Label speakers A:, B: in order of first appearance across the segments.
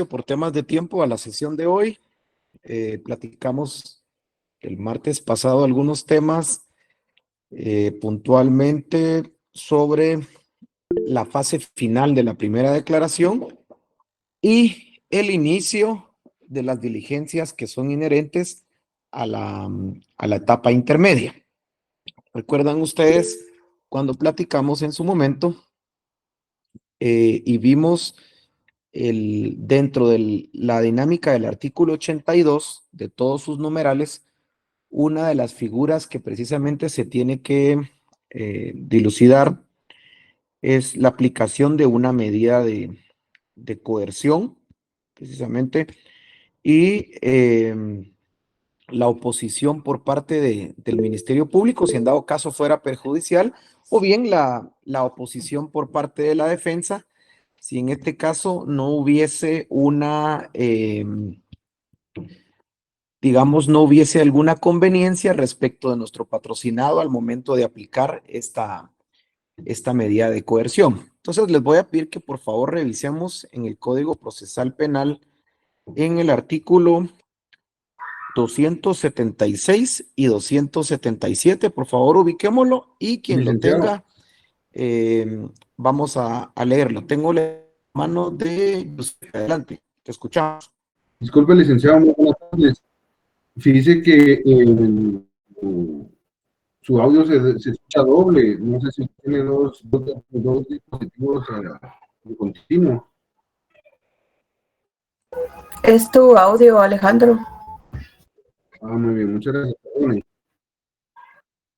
A: Por temas de tiempo a la sesión de hoy. Platicamos el martes pasado algunos temas puntualmente sobre la fase final de la primera declaración y el inicio de las diligencias que son inherentes a la etapa intermedia. ¿Recuerdan ustedes cuando platicamos en su momento y vimos dentro de la dinámica del artículo 82 de todos sus numerales, una de las figuras que precisamente se tiene que dilucidar es la aplicación de una medida de coerción, precisamente, y la oposición por parte del Ministerio Público, si en dado caso fuera perjudicial, o bien la oposición por parte de la defensa, si en este caso no hubiese digamos, no hubiese alguna conveniencia respecto de nuestro patrocinado al momento de aplicar esta medida de coerción. Entonces, les voy a pedir que por favor revisemos en el Código Procesal Penal, en el artículo 276 y 277, por favor ubiquémoslo y quien lo tenga, vamos a leerlo. Tengo la mano de José. Adelante, te escuchamos.
B: Disculpe, licenciado, muy buenas tardes. Fíjese que su audio se escucha doble. No sé si tiene dos dispositivos en continuo.
C: Es tu audio, Alejandro.
B: Muy bien, muchas gracias.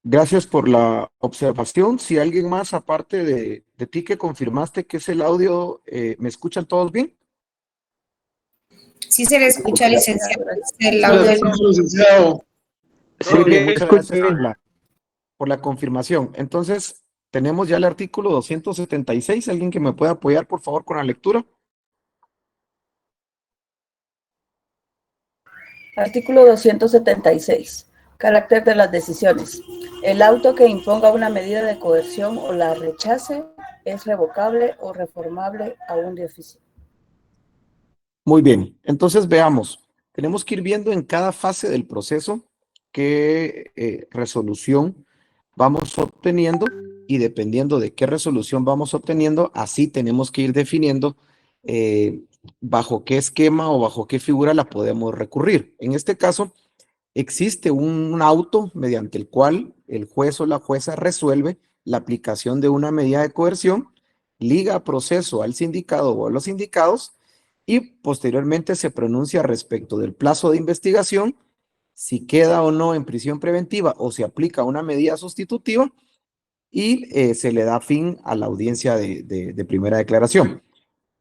A: Gracias por la observación. Si alguien más, aparte de ti que confirmaste que es el audio, ¿me escuchan todos bien?
D: Sí se le escucha, licenciado. El
E: Hola,
D: audio.
E: licenciado.
A: Muy bien, muchas gracias por la confirmación. Entonces, tenemos ya el artículo 276. ¿Alguien que me pueda apoyar, por favor, con la lectura?
C: Artículo 276. Carácter de las decisiones. El auto que imponga una medida de coerción o la rechace es revocable o reformable aún de oficio.
A: Muy bien, entonces veamos. Tenemos que ir viendo en cada fase del proceso qué resolución vamos obteniendo y dependiendo de qué resolución vamos obteniendo, así tenemos que ir definiendo bajo qué esquema o bajo qué figura la podemos recurrir. En este caso, existe un auto mediante el cual el juez o la jueza resuelve la aplicación de una medida de coerción, liga a proceso al sindicado o a los sindicados y posteriormente se pronuncia respecto del plazo de investigación, si queda o no en prisión preventiva o se aplica una medida sustitutiva y se le da fin a la audiencia de primera declaración.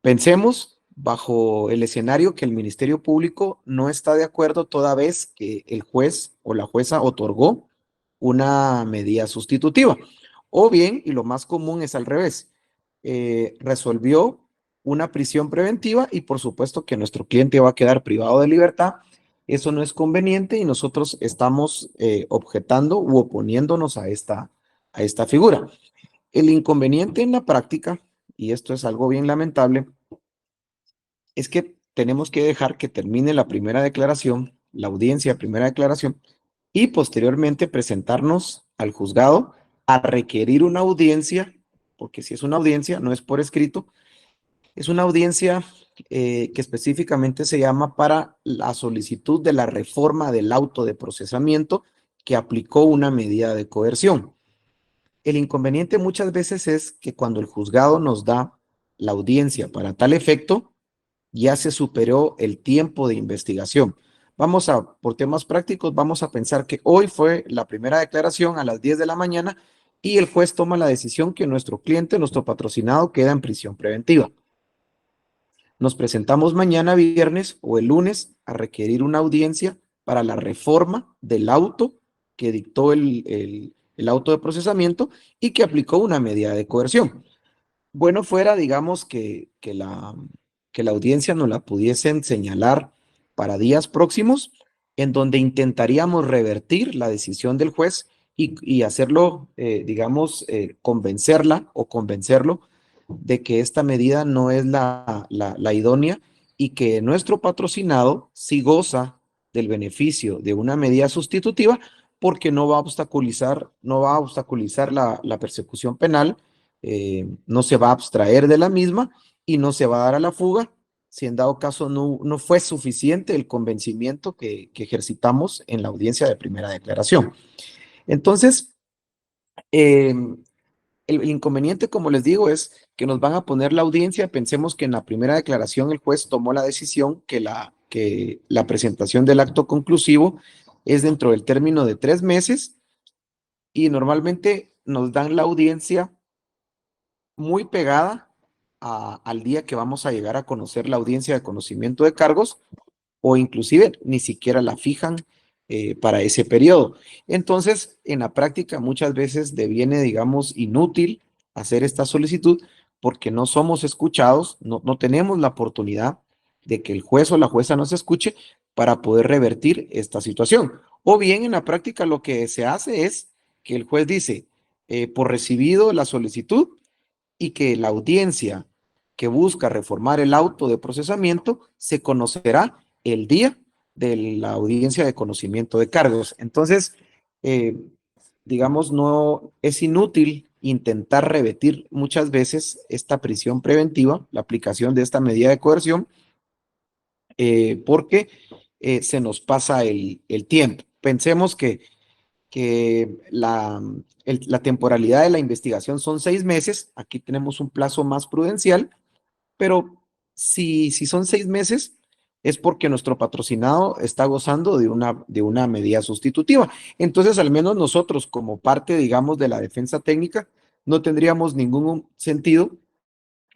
A: Pensemos bajo el escenario que el Ministerio Público no está de acuerdo toda vez que el juez o la jueza otorgó una medida sustitutiva. O bien, y lo más común es al revés, resolvió una prisión preventiva y por supuesto que nuestro cliente va a quedar privado de libertad. Eso no es conveniente y nosotros estamos objetando u oponiéndonos a esta figura. El inconveniente en la práctica, y esto es algo bien lamentable, es que tenemos que dejar que termine la primera declaración, la audiencia de primera declaración, y posteriormente presentarnos al juzgado a requerir una audiencia, porque si es una audiencia, no es por escrito, es una audiencia que específicamente se llama para la solicitud de la reforma del auto de procesamiento que aplicó una medida de coerción. El inconveniente muchas veces es que cuando el juzgado nos da la audiencia para tal efecto, ya se superó el tiempo de investigación. Por temas prácticos, vamos a pensar que hoy fue la primera declaración a las 10 de la mañana y el juez toma la decisión que nuestro cliente, nuestro patrocinado, queda en prisión preventiva. Nos presentamos mañana viernes o el lunes a requerir una audiencia para la reforma del auto que dictó el auto de procesamiento y que aplicó una medida de coerción. Bueno fuera, digamos, que la audiencia nos la pudiesen señalar para días próximos, en donde intentaríamos revertir la decisión del juez y hacerlo, digamos, convencerla o convencerlo de que esta medida no es la idónea y que nuestro patrocinado sí goza del beneficio de una medida sustitutiva porque no va a obstaculizar la persecución penal, no se va a abstraer de la misma y no se va a dar a la fuga si en dado caso no fue suficiente el convencimiento que ejercitamos en la audiencia de primera declaración. Entonces, el inconveniente, como les digo, es que nos van a poner la audiencia. Pensemos que en la primera declaración el juez tomó la decisión que la presentación del acto conclusivo es dentro del término de 3 meses y normalmente nos dan la audiencia muy pegada al día que vamos a llegar a conocer la audiencia de conocimiento de cargos, o inclusive ni siquiera la fijan para ese periodo. Entonces, en la práctica muchas veces deviene, digamos, inútil hacer esta solicitud porque no somos escuchados, no tenemos la oportunidad de que el juez o la jueza nos escuche para poder revertir esta situación. O bien en la práctica lo que se hace es que el juez dice, por recibido la solicitud, y que la audiencia que busca reformar el auto de procesamiento se conocerá el día de la audiencia de conocimiento de cargos. Entonces, digamos, no es inútil intentar revertir muchas veces esta prisión preventiva, la aplicación de esta medida de coerción, porque se nos pasa el tiempo. Pensemos que la temporalidad de la investigación son 6 meses, aquí tenemos un plazo más prudencial, pero si son 6 meses es porque nuestro patrocinado está gozando de una medida sustitutiva. Entonces, al menos nosotros como parte, digamos, de la defensa técnica, no tendríamos ningún sentido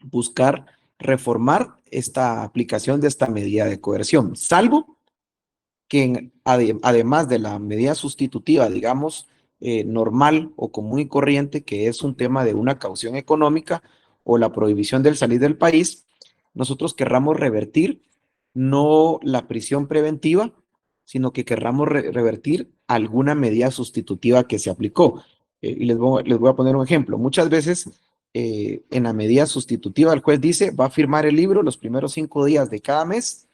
A: buscar reformar esta aplicación de esta medida de coerción, salvo que además de la medida sustitutiva, digamos, normal o común y corriente, que es un tema de una caución económica o la prohibición del salir del país, nosotros querramos revertir no la prisión preventiva, sino que querramos revertir alguna medida sustitutiva que se aplicó. Y les voy a poner un ejemplo. Muchas veces en la medida sustitutiva el juez dice, va a firmar el libro los primeros 5 días de cada mes,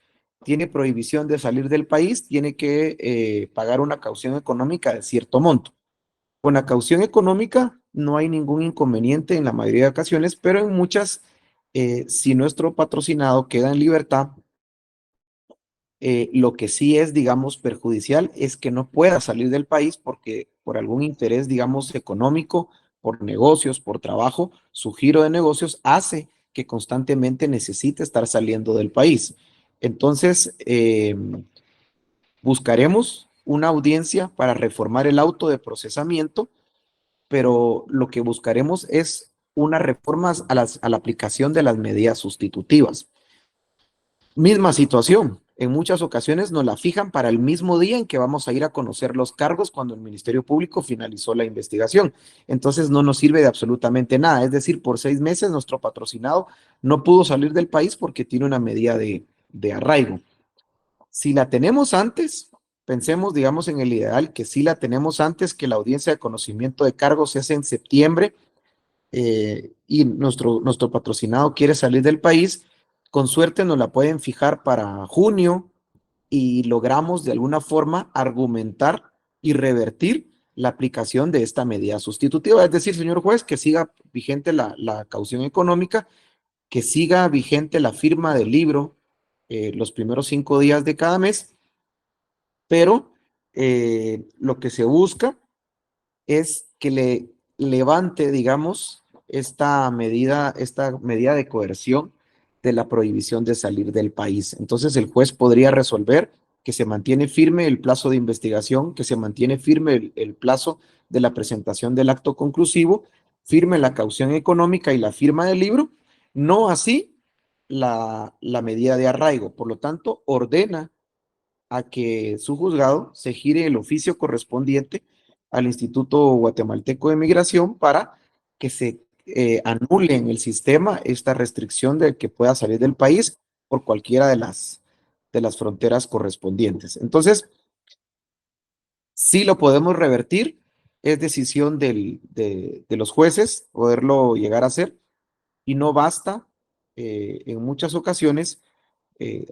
A: tiene prohibición de salir del país, tiene que pagar una caución económica de cierto monto. Con la caución económica no hay ningún inconveniente en la mayoría de ocasiones, pero en muchas, si nuestro patrocinado queda en libertad, lo que sí es, digamos, perjudicial es que no pueda salir del país porque por algún interés, digamos, económico, por negocios, por trabajo, su giro de negocios hace que constantemente necesite estar saliendo del país. Entonces, buscaremos una audiencia para reformar el auto de procesamiento, pero lo que buscaremos es una reforma a la aplicación de las medidas sustitutivas. Misma situación, en muchas ocasiones nos la fijan para el mismo día en que vamos a ir a conocer los cargos cuando el Ministerio Público finalizó la investigación. Entonces no nos sirve de absolutamente nada. Es decir, por 6 meses nuestro patrocinado no pudo salir del país porque tiene una medida de arraigo. Si la tenemos antes, pensemos, digamos, en el ideal, que si la tenemos antes, que la audiencia de conocimiento de cargos se hace en septiembre y nuestro patrocinado quiere salir del país, con suerte nos la pueden fijar para junio y logramos de alguna forma argumentar y revertir la aplicación de esta medida sustitutiva. Es decir, señor juez, que siga vigente la caución económica, que siga vigente la firma del libro los primeros 5 días de cada mes, pero lo que se busca es que le levante, digamos, esta medida de coerción de la prohibición de salir del país. Entonces el juez podría resolver que se mantiene firme el plazo de investigación, que se mantiene firme el plazo de la presentación del acto conclusivo, firme la caución económica y la firma del libro, no así la medida de arraigo. Por lo tanto, ordena a que su juzgado se gire el oficio correspondiente al Instituto Guatemalteco de Migración para que se anule en el sistema esta restricción de que pueda salir del país por cualquiera de las fronteras correspondientes. Entonces, sí lo podemos revertir, es decisión de los jueces poderlo llegar a hacer y no basta en muchas ocasiones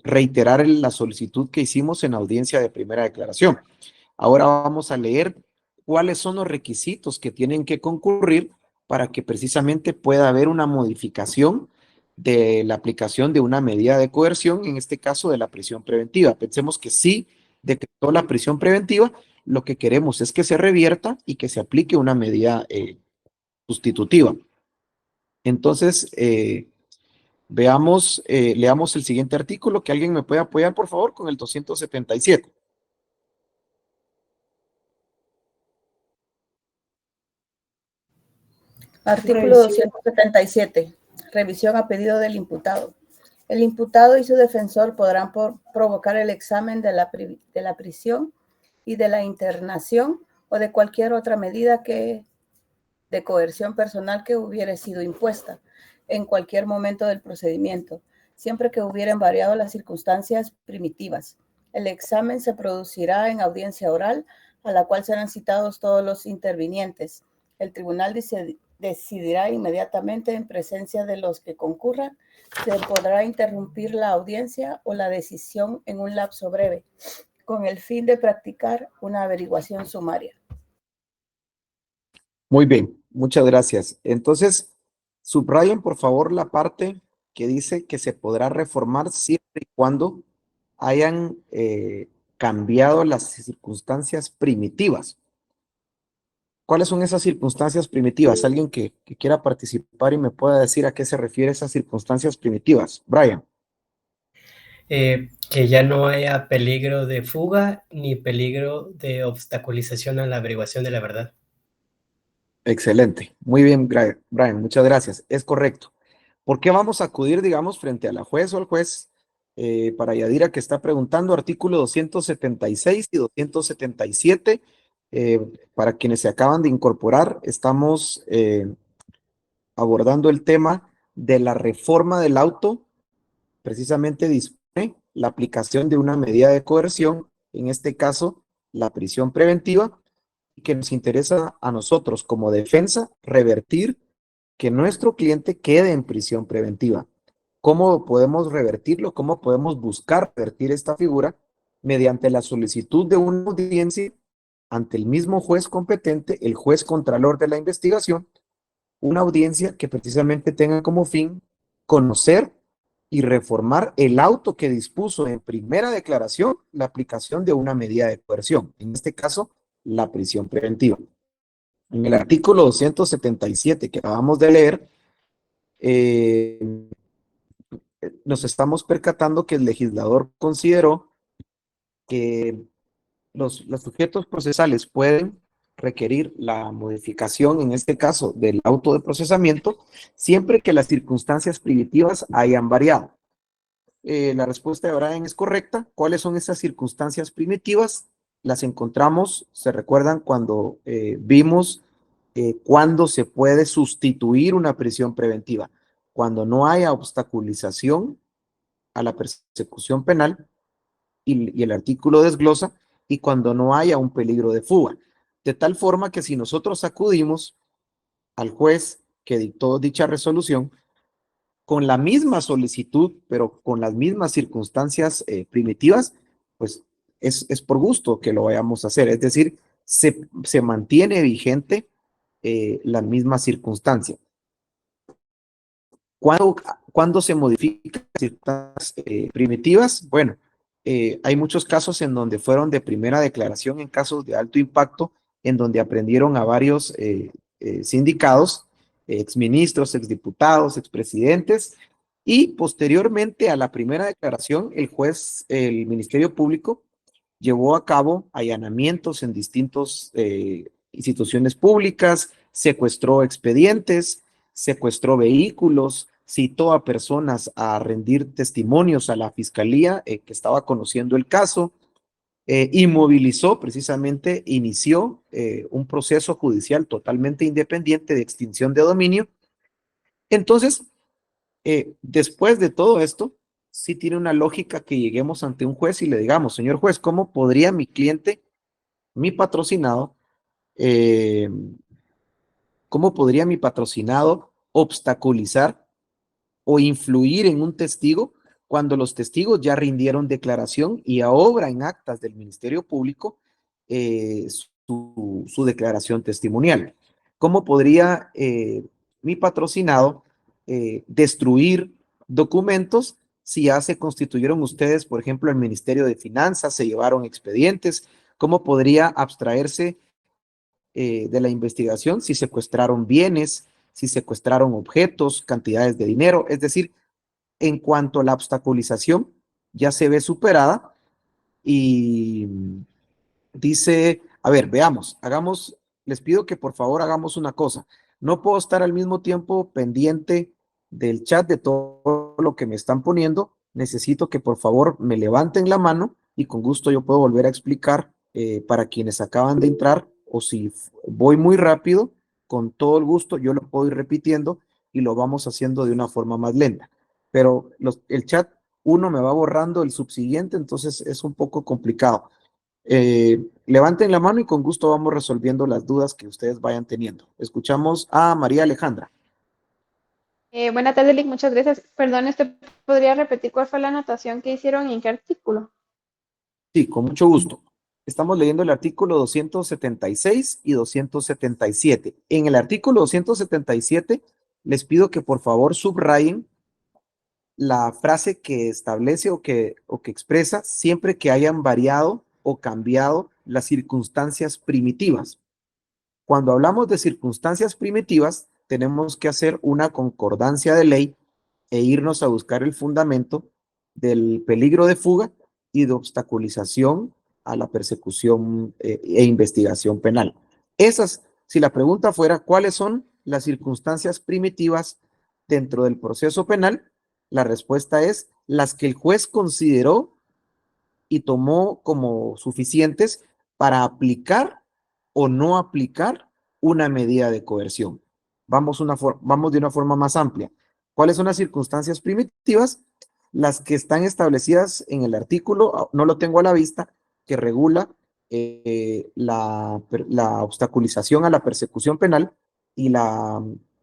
A: reiterar la solicitud que hicimos en audiencia de primera declaración. Ahora vamos a leer cuáles son los requisitos que tienen que concurrir para que precisamente pueda haber una modificación de la aplicación de una medida de coerción, en este caso de la prisión preventiva. Pensemos que sí decretó la prisión preventiva, lo que queremos es que se revierta y que se aplique una medida sustitutiva. Entonces, leamos el siguiente artículo, que alguien me puede apoyar, por favor, con el 277.
C: Artículo 277. Revisión a pedido del imputado. El imputado y su defensor podrán provocar el examen de la prisión y de la internación o de cualquier otra medida de coerción personal que hubiere sido impuesta en cualquier momento del procedimiento, siempre que hubieran variado las circunstancias primitivas. El examen se producirá en audiencia oral, a la cual serán citados todos los intervinientes. El tribunal decidirá inmediatamente en presencia de los que concurran. Se podrá interrumpir la audiencia o la decisión en un lapso breve, con el fin de practicar una averiguación sumaria.
A: Muy bien, muchas gracias. Entonces, subrayen por favor la parte que dice que se podrá reformar siempre y cuando hayan cambiado las circunstancias primitivas. ¿Cuáles son esas circunstancias primitivas? Alguien que quiera participar y me pueda decir a qué se refiere esas circunstancias primitivas. Brian.
E: Que ya no haya peligro de fuga ni peligro de obstaculización a la averiguación de la verdad.
A: Excelente. Muy bien, Brian. Muchas gracias. Es correcto. ¿Por qué vamos a acudir, digamos, frente a la juez o al juez? Para Yadira, que está preguntando, artículo 276 y 277. Para quienes se acaban de incorporar, estamos abordando el tema de la reforma del auto. Precisamente dispone la aplicación de una medida de coerción, en este caso, la prisión preventiva, que nos interesa a nosotros como defensa revertir que nuestro cliente quede en prisión preventiva. ¿Cómo podemos revertirlo? ¿Cómo podemos buscar revertir esta figura? Mediante la solicitud de una audiencia ante el mismo juez competente, el juez contralor de la investigación, una audiencia que precisamente tenga como fin conocer y reformar el auto que dispuso en primera declaración la aplicación de una medida de coerción, en este caso, la prisión preventiva. En el artículo 277 que acabamos de leer, nos estamos percatando que el legislador consideró que los sujetos procesales pueden requerir la modificación, en este caso, del auto de procesamiento, siempre que las circunstancias primitivas hayan variado. La respuesta de Brian es correcta. ¿Cuáles son esas circunstancias primitivas? Las encontramos, se recuerdan cuando vimos cuándo se puede sustituir una prisión preventiva. Cuando no haya obstaculización a la persecución penal, y el artículo desglosa, y cuando no haya un peligro de fuga. De tal forma que si nosotros acudimos al juez que dictó dicha resolución, con la misma solicitud, pero con las mismas circunstancias primitivas, pues es por gusto que lo vayamos a hacer. Es decir, se mantiene vigente la misma circunstancia. ¿Cuándo se modifican las circunstancias primitivas? Bueno, hay muchos casos en donde fueron de primera declaración, en casos de alto impacto, en donde aprendieron a varios sindicados, exministros, exdiputados, expresidentes, y posteriormente a la primera declaración, el Ministerio Público llevó a cabo allanamientos en distintas instituciones públicas, secuestró expedientes, secuestró vehículos, citó a personas a rendir testimonios a la fiscalía que estaba conociendo el caso, inmovilizó, precisamente inició un proceso judicial totalmente independiente de extinción de dominio. Entonces, después de todo esto, sí tiene una lógica que lleguemos ante un juez y le digamos, señor juez, ¿cómo podría mi cliente, mi patrocinado, cómo podría mi patrocinado obstaculizar o influir en un testigo cuando los testigos ya rindieron declaración y ahora en actas del Ministerio Público su declaración testimonial. ¿Cómo podría mi patrocinado destruir documentos si ya se constituyeron ustedes, por ejemplo, el Ministerio de Finanzas, se llevaron expedientes? ¿Cómo podría abstraerse de la investigación si secuestraron bienes, si secuestraron objetos, cantidades de dinero? Es decir, en cuanto a la obstaculización, ya se ve superada y dice, a ver, veamos, les pido que por favor hagamos una cosa. No puedo estar al mismo tiempo pendiente del chat de todo lo que me están poniendo. Necesito que por favor me levanten la mano y con gusto yo puedo volver a explicar para quienes acaban de entrar, o si voy muy rápido, con todo el gusto yo lo puedo ir repitiendo y lo vamos haciendo de una forma más lenta. Pero el chat, uno me va borrando el subsiguiente, entonces es un poco complicado. Levanten la mano y con gusto vamos resolviendo las dudas que ustedes vayan teniendo. Escuchamos a María Alejandra.
F: Buenas tardes, Lick, muchas gracias. Perdón, ¿usted podría repetir cuál fue la anotación que hicieron y en qué artículo?
A: Sí, con mucho gusto. Estamos leyendo el artículo 276 y 277. En el artículo 277 les pido que por favor subrayen la frase que establece o que expresa siempre que hayan variado o cambiado las circunstancias primitivas. Cuando hablamos de circunstancias primitivas, tenemos que hacer una concordancia de ley e irnos a buscar el fundamento del peligro de fuga y de obstaculización a la persecución e investigación penal. Esas, si la pregunta fuera, ¿cuáles son las circunstancias primitivas dentro del proceso penal? La respuesta es las que el juez consideró y tomó como suficientes para aplicar o no aplicar una medida de coerción. Vamos de una forma más amplia. ¿Cuáles son las circunstancias primitivas? Las que están establecidas en el artículo, no lo tengo a la vista, que regula la obstaculización a la persecución penal y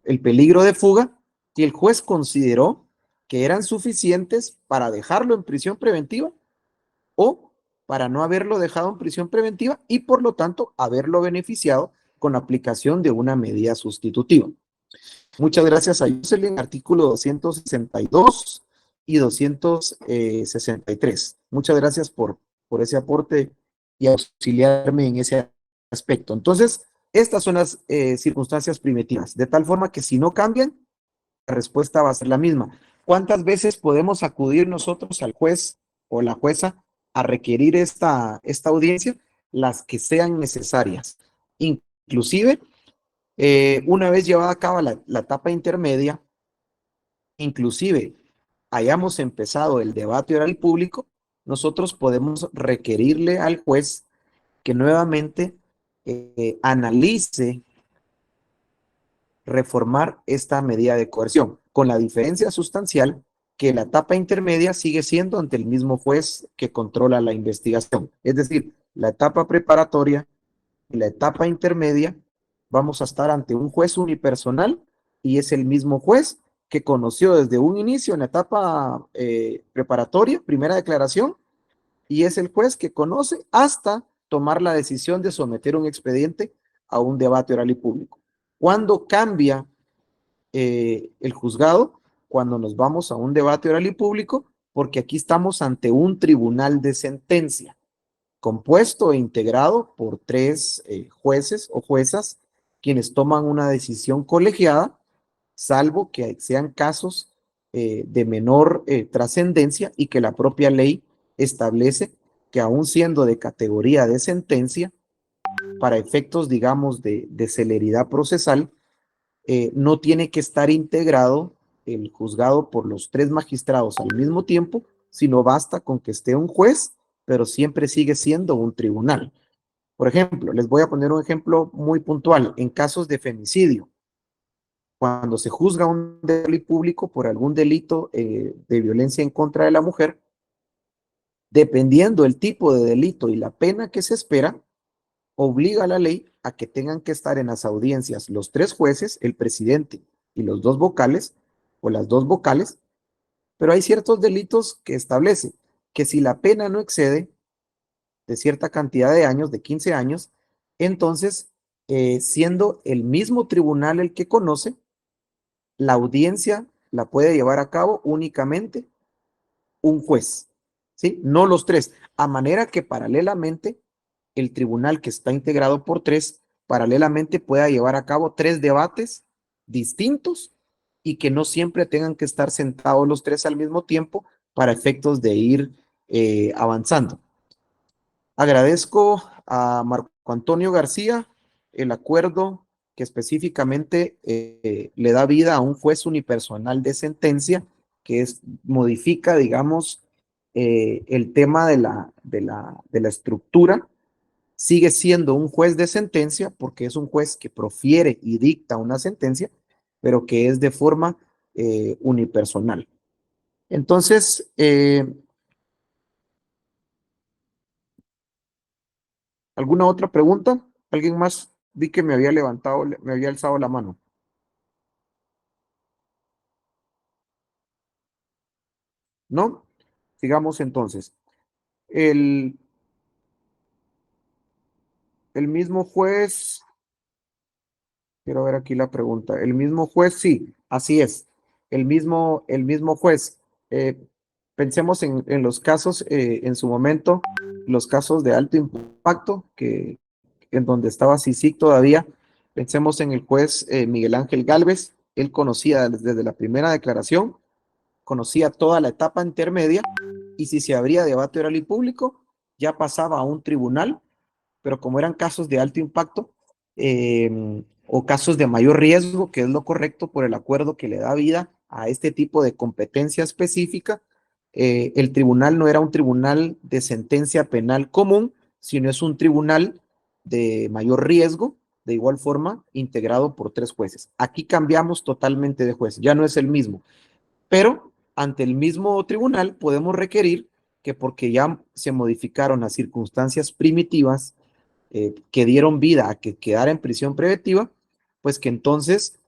A: el peligro de fuga, que el juez consideró que eran suficientes para dejarlo en prisión preventiva o para no haberlo dejado en prisión preventiva y por lo tanto haberlo beneficiado con la aplicación de una medida sustitutiva. Muchas gracias a Jocelyn, artículo 262 y 263. Muchas gracias por ese aporte y auxiliarme en ese aspecto. Entonces, estas son las circunstancias primitivas, de tal forma que si no cambian, la respuesta va a ser la misma. ¿Cuántas veces podemos acudir nosotros al juez o la jueza a requerir esta audiencia? Las que sean necesarias. Inclusive, una vez llevada a cabo la etapa intermedia, inclusive hayamos empezado el debate oral público, nosotros podemos requerirle al juez que nuevamente analice reformar esta medida de coerción, con la diferencia sustancial que la etapa intermedia sigue siendo ante el mismo juez que controla la investigación. Es decir, la etapa preparatoria y la etapa intermedia vamos a estar ante un juez unipersonal y es el mismo juez que conoció desde un inicio en la etapa preparatoria, primera declaración, y es el juez que conoce hasta tomar la decisión de someter un expediente a un debate oral y público. ¿Cuándo cambia el juzgado? Cuando nos vamos a un debate oral y público, porque aquí estamos ante un tribunal de sentencia, compuesto e integrado por 3 jueces o juezas, quienes toman una decisión colegiada, salvo que sean casos de menor trascendencia y que la propia ley establece que aún siendo de categoría de sentencia, para efectos, digamos, de celeridad procesal, no tiene que estar integrado el juzgado por los 3 magistrados al mismo tiempo, sino basta con que esté un juez, pero siempre sigue siendo un tribunal. Por ejemplo, les voy a poner un ejemplo muy puntual. En casos de femicidio, cuando se juzga un delito público por algún delito de violencia en contra de la mujer, dependiendo del tipo de delito y la pena que se espera, obliga a la ley a que tengan que estar en las audiencias los 3 jueces, el presidente y los 2 vocales o las 2 vocales, Pero hay ciertos delitos que establecen que si la pena no excede de cierta cantidad de años, de 15 años, entonces, siendo el mismo tribunal el que conoce, la audiencia la puede llevar a cabo únicamente un juez, ¿sí? No los tres, a manera que paralelamente el tribunal, que está integrado por tres, paralelamente pueda llevar a cabo tres debates distintos y que no siempre tengan que estar sentados los tres al mismo tiempo para efectos de ir avanzando. Agradezco a Marco Antonio García el acuerdo que específicamente le da vida a un juez unipersonal de sentencia, que modifica, digamos, el tema de la estructura. Sigue siendo un juez de sentencia porque es un juez que profiere y dicta una sentencia, pero que es de forma unipersonal. Entonces, ¿alguna otra pregunta? ¿Alguien más? Vi que me había levantado, me había alzado la mano. ¿No? Sigamos entonces. El, el mismo juez, quiero ver aquí la pregunta. El mismo juez, sí, así es. El mismo juez. Pensemos en los casos, en su momento, los casos de alto impacto, que en donde estaba CICIG todavía. Pensemos en el juez Miguel Ángel Gálvez. Él conocía desde la primera declaración, conocía toda la etapa intermedia, y si se abría debate oral y público, ya pasaba a un tribunal, pero como eran casos de alto impacto o casos de mayor riesgo, que es lo correcto por el acuerdo que le da vida a este tipo de competencia específica, el tribunal no era un tribunal de sentencia penal común, sino es un tribunal de mayor riesgo, de igual forma, integrado por tres jueces. Aquí cambiamos totalmente de juez, ya no es el mismo, pero ante el mismo tribunal podemos requerir que, porque ya se modificaron las circunstancias primitivas que dieron vida a que quedara en prisión preventiva, pues que entonces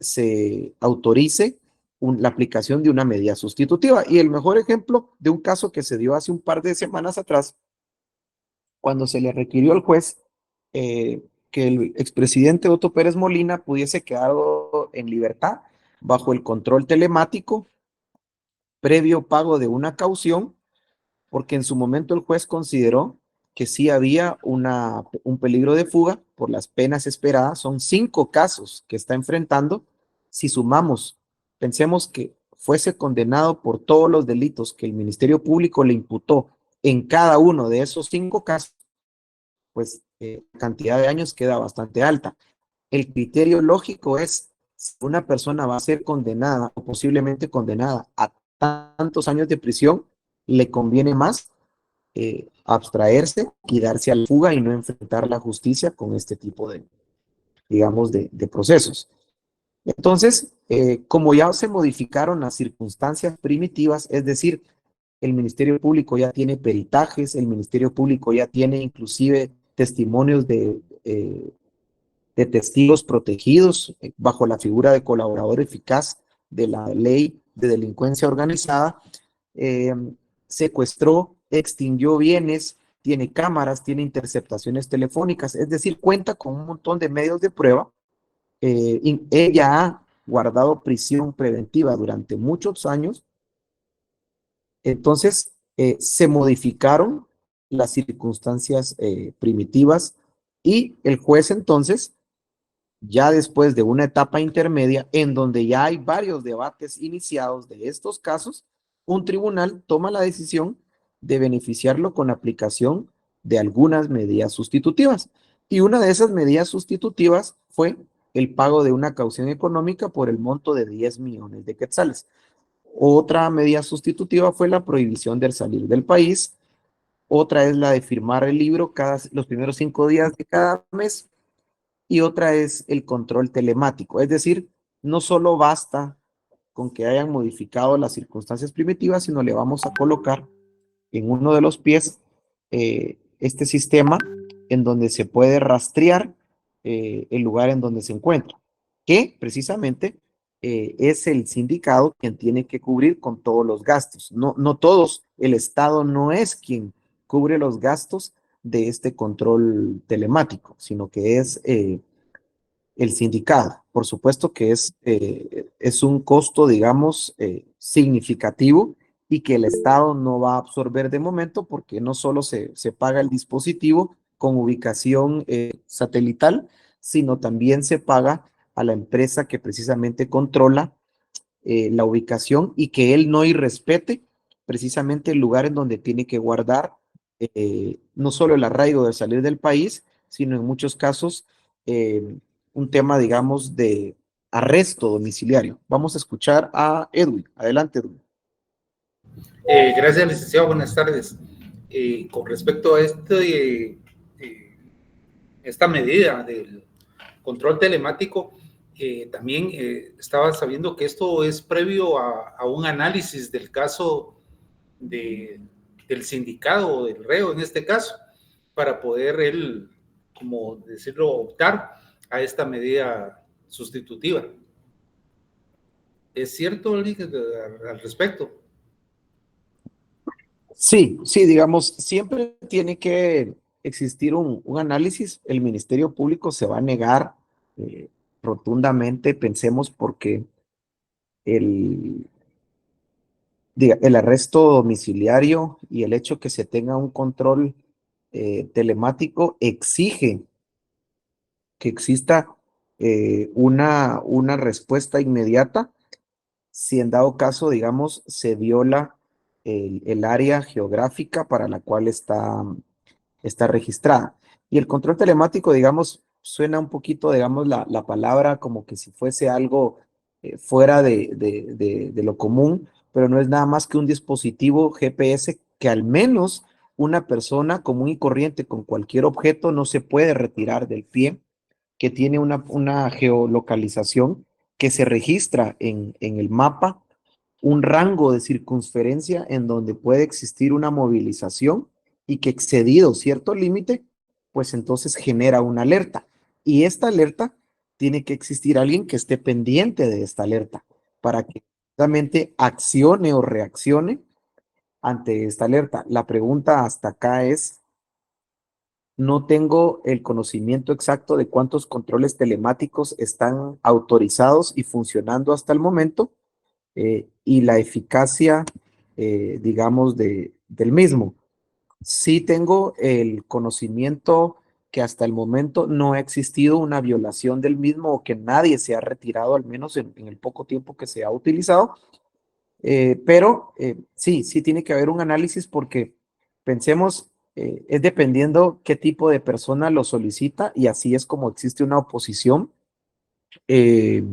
A: se autorice la aplicación de una medida sustitutiva. Y el mejor ejemplo de un caso que se dio hace un par de semanas atrás, cuando se le requirió al juez que el expresidente Otto Pérez Molina pudiese quedar en libertad bajo el control telemático, previo pago de una caución, porque en su momento el juez consideró que sí había un peligro de fuga por las penas esperadas. Son 5 casos que está enfrentando. Si sumamos, pensemos que fuese condenado por todos los delitos que el Ministerio Público le imputó en cada uno de esos 5 casos, pues la cantidad de años queda bastante alta. El criterio lógico es, si una persona va a ser condenada o posiblemente condenada a tantos años de prisión, le conviene más abstraerse y darse a la fuga y no enfrentar la justicia con este tipo de, digamos, de procesos. Entonces, como ya se modificaron las circunstancias primitivas, es decir, el Ministerio Público ya tiene peritajes, el Ministerio Público ya tiene inclusive testimonios de testigos protegidos bajo la figura de colaborador eficaz de la ley de delincuencia organizada, secuestró, extinguió bienes, tiene cámaras, tiene interceptaciones telefónicas, es decir, cuenta con un montón de medios de prueba. Ella ha guardado prisión preventiva durante muchos años. Entonces, se modificaron las circunstancias primitivas y el juez entonces, ya después de una etapa intermedia en donde ya hay varios debates iniciados de estos casos, un tribunal toma la decisión de beneficiarlo con aplicación de algunas medidas sustitutivas. Y una de esas medidas sustitutivas fue el pago de una caución económica por el monto de 10 millones de quetzales. Otra medida sustitutiva fue la prohibición del salir del país. Otra es la de firmar el libro los primeros 5 días de cada mes. Y otra es el control telemático. Es decir, no solo basta con que hayan modificado las circunstancias primitivas, sino le vamos a colocar en uno de los pies este sistema en donde se puede rastrear el lugar en donde se encuentra, que precisamente es el sindicato quien tiene que cubrir con todos los gastos. No todos, el Estado no es quien cubre los gastos de este control telemático, sino que es el sindicato. Por supuesto que es un costo, digamos, significativo y que el Estado no va a absorber de momento porque no solo se paga el dispositivo con ubicación satelital, sino también se paga a la empresa que precisamente controla la ubicación y que él no irrespete precisamente el lugar en donde tiene que guardar no solo el arraigo de salir del país, sino en muchos casos un tema, digamos, de arresto domiciliario. Vamos a escuchar a Edwin. Adelante, Edwin.
G: Gracias, licenciado. Buenas tardes. Con respecto a esta medida del control telemático, también estaba sabiendo que esto es previo a un análisis del caso del sindicado o del reo en este caso, para poder él, como decirlo, optar a esta medida sustitutiva. ¿Es cierto al respecto?
A: Sí, digamos, siempre tiene que existir un análisis. El Ministerio Público se va a negar rotundamente, pensemos, porque el, el arresto domiciliario y el hecho que se tenga un control telemático exige que exista una respuesta inmediata si en dado caso, digamos, se viola el área geográfica para la cual está registrada. Y el control telemático, digamos, suena un poquito, digamos, la palabra como que si fuese algo fuera de lo común, pero no es nada más que un dispositivo GPS que al menos una persona común y corriente con cualquier objeto no se puede retirar del pie, que tiene una geolocalización que se registra en el mapa, un rango de circunferencia en donde puede existir una movilización y que excedido cierto límite, pues entonces genera una alerta. Y esta alerta tiene que existir alguien que esté pendiente de esta alerta para que realmente accione o reaccione ante esta alerta. La pregunta hasta acá es, no tengo el conocimiento exacto de cuántos controles telemáticos están autorizados y funcionando hasta el momento y la eficacia, digamos, del mismo. Sí tengo el conocimiento que hasta el momento no ha existido una violación del mismo o que nadie se ha retirado, al menos en el poco tiempo que se ha utilizado, pero sí tiene que haber un análisis porque pensemos, es dependiendo qué tipo de persona lo solicita y así es como eh,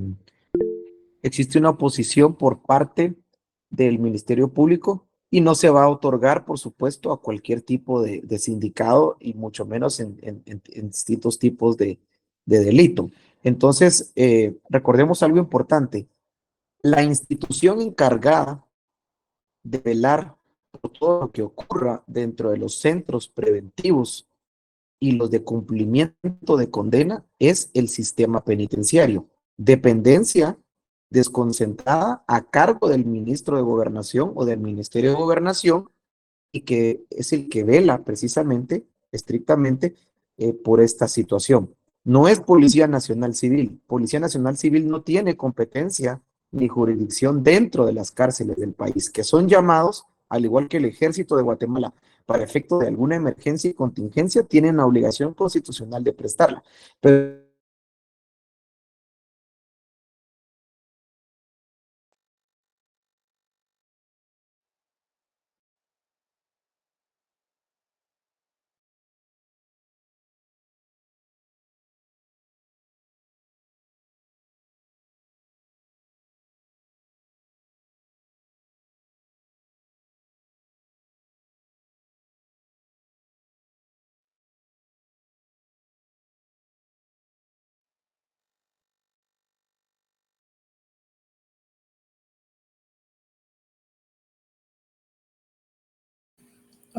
A: existe una oposición por parte del Ministerio Público y no se va a otorgar, por supuesto, a cualquier tipo de sindicato y mucho menos en distintos tipos de delito. Entonces, recordemos algo importante. La institución encargada de velar por todo lo que ocurra dentro de los centros preventivos y los de cumplimiento de condena es el sistema penitenciario, dependencia desconcentrada a cargo del ministro de Gobernación o del Ministerio de Gobernación y que es el que vela precisamente, estrictamente, por esta situación. No es Policía Nacional Civil. Policía Nacional Civil no tiene competencia ni jurisdicción dentro de las cárceles del país, que son llamados, al igual que el Ejército de Guatemala, para efecto de alguna emergencia y contingencia, tienen la obligación constitucional de prestarla. Pero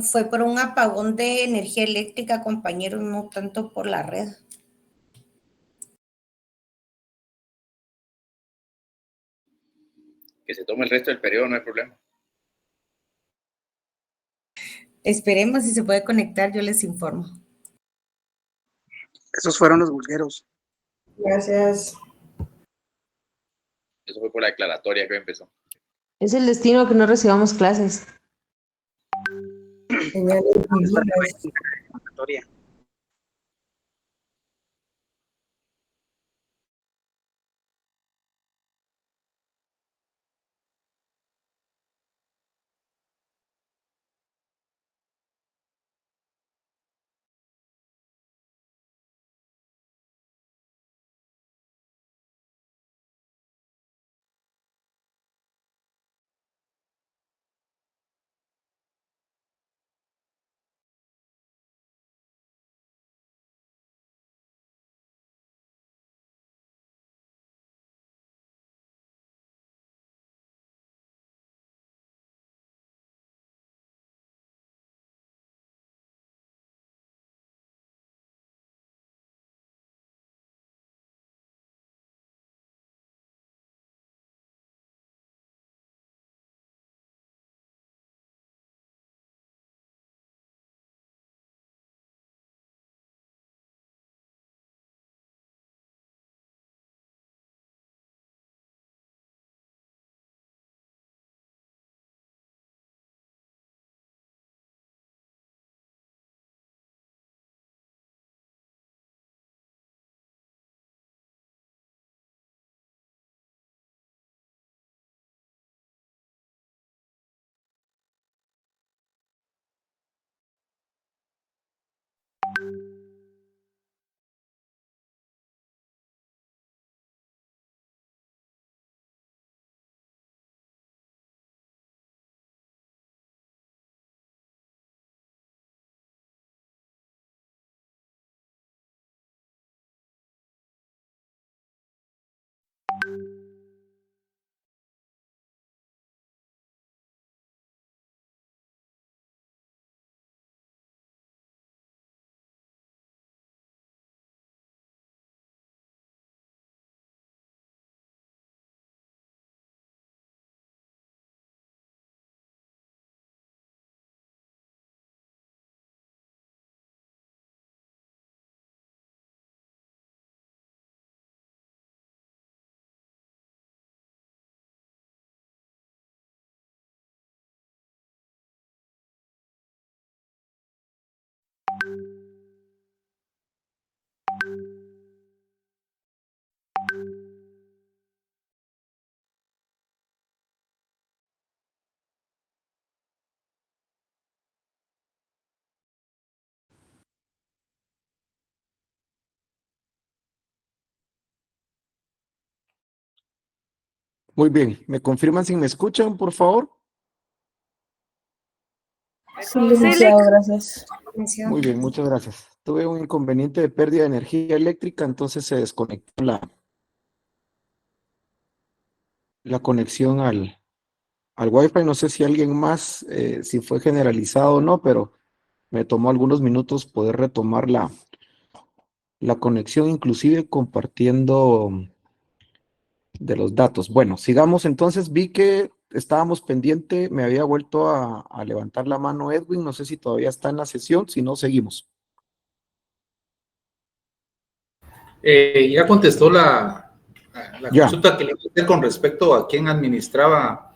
D: Fue por un apagón de energía eléctrica, compañeros, no tanto por la red.
H: Que se tome el resto del periodo, no hay problema.
D: Esperemos si se puede conectar, yo les informo.
I: Esos fueron los bulgueros.
J: Gracias.
H: Eso fue por la declaratoria que empezó.
K: Es el destino que no recibamos clases.
J: Señales divinas.
I: Convocatoria.
A: Muy bien, ¿me confirman si me escuchan, por favor?
C: Sí, licenciado, gracias.
A: Muy bien, muchas gracias. Tuve un inconveniente de pérdida de energía eléctrica, entonces se desconectó la conexión al Wi-Fi. No sé si alguien más, si fue generalizado o no, pero me tomó algunos minutos poder retomar la conexión, inclusive compartiendo de los datos. Bueno, sigamos entonces. Vi que estábamos pendiente, me había vuelto a levantar la mano Edwin, no sé si todavía está en la sesión, si no, seguimos.
G: Ya contestó la
A: Ya.
G: consulta que le hice con respecto a quién administraba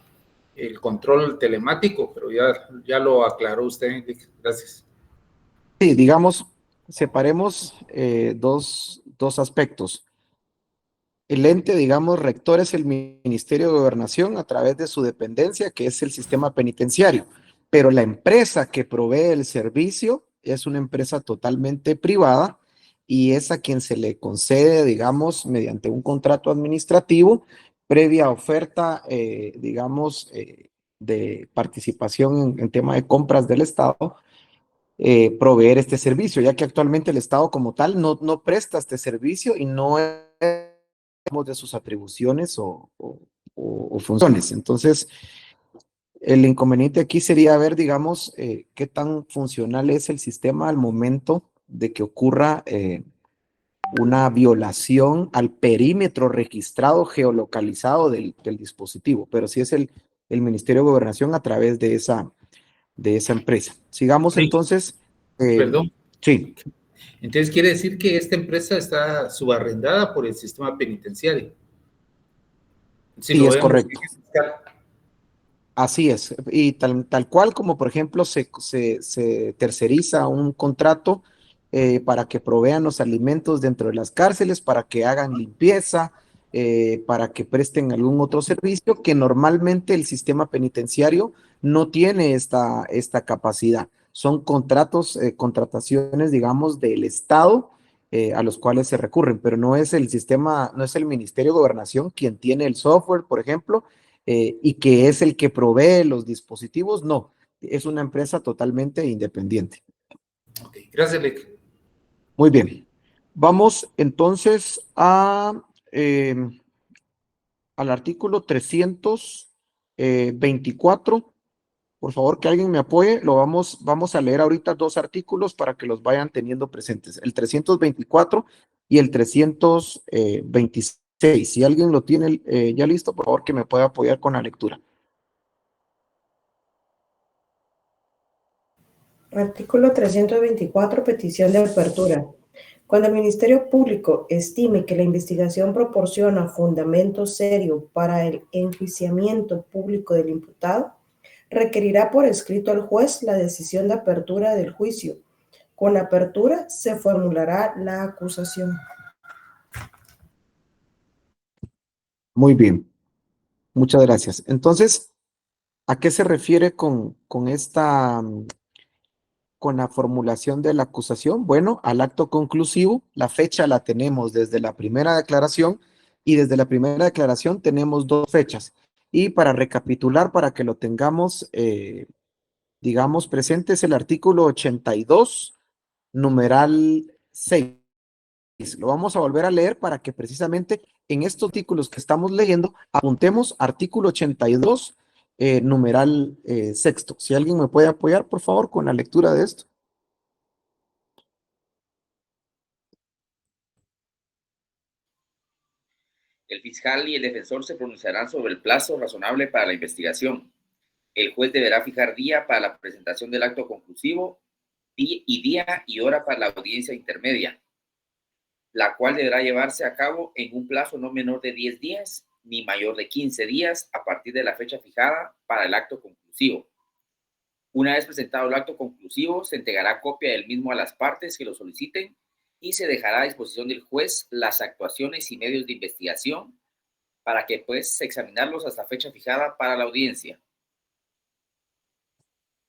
G: el control telemático, pero ya lo aclaró usted. Gracias.
A: Sí, digamos, separemos dos aspectos. El ente, digamos, rector es el Ministerio de Gobernación a través de su dependencia, que es el sistema penitenciario, pero la empresa que provee el servicio es una empresa totalmente privada y es a quien se le concede, digamos, mediante un contrato administrativo, previa oferta, digamos, de participación en tema de compras del Estado, proveer este servicio, ya que actualmente el Estado como tal no presta este servicio y no es de sus atribuciones o funciones. Entonces, el inconveniente aquí sería ver, digamos, qué tan funcional es el sistema al momento de que ocurra una violación al perímetro registrado geolocalizado del dispositivo, pero sí es el Ministerio de Gobernación a través de esa empresa. Sigamos
G: Sí.
A: entonces.
G: Perdón.
A: Sí.
G: Entonces quiere decir que esta empresa está subarrendada por el sistema penitenciario. Si
A: Sí,
G: lo
A: es
G: vemos
A: correcto. Así es. Y tal cual como, por ejemplo, se terceriza un contrato para que provean los alimentos dentro de las cárceles, para que hagan limpieza, para que presten algún otro servicio, que normalmente el sistema penitenciario no tiene esta capacidad. Son contratos, contrataciones, digamos, del Estado a los cuales se recurren, pero no es el sistema, no es el Ministerio de Gobernación quien tiene el software, por ejemplo, y que es el que provee los dispositivos, no, es una empresa totalmente independiente.
G: Ok, gracias, Lec.
A: Muy bien, vamos entonces al artículo 324. Por favor, que alguien me apoye, vamos a leer ahorita dos artículos para que los vayan teniendo presentes, el 324 y el 326. Si alguien lo tiene ya listo, por favor, que me pueda apoyar con la lectura.
J: Artículo 324, petición de apertura. Cuando el Ministerio Público estime que la investigación proporciona fundamento serio para el enjuiciamiento público del imputado, requerirá por escrito al juez la decisión de apertura del juicio. Con la apertura se formulará la acusación.
A: Muy bien, muchas gracias. Entonces, ¿a qué se refiere con la formulación de la acusación? Bueno, al acto conclusivo, la fecha la tenemos desde la primera declaración y desde la primera declaración tenemos dos fechas. Y para recapitular, para que lo tengamos, digamos, presente, es el artículo 82, numeral 6. Lo vamos a volver a leer para que precisamente en estos artículos que estamos leyendo apuntemos artículo 82, numeral sexto. Si alguien me puede apoyar, por favor, con la lectura de esto.
H: El fiscal y el defensor se pronunciarán sobre el plazo razonable para la investigación. El juez deberá fijar día para la presentación del acto conclusivo y día y hora para la audiencia intermedia, la cual deberá llevarse a cabo en un plazo no menor de 10 días ni mayor de 15 días a partir de la fecha fijada para el acto conclusivo. Una vez presentado el acto conclusivo, se entregará copia del mismo a las partes que lo soliciten y se dejará a disposición del juez las actuaciones y medios de investigación para que puedas examinarlos hasta fecha fijada para la audiencia.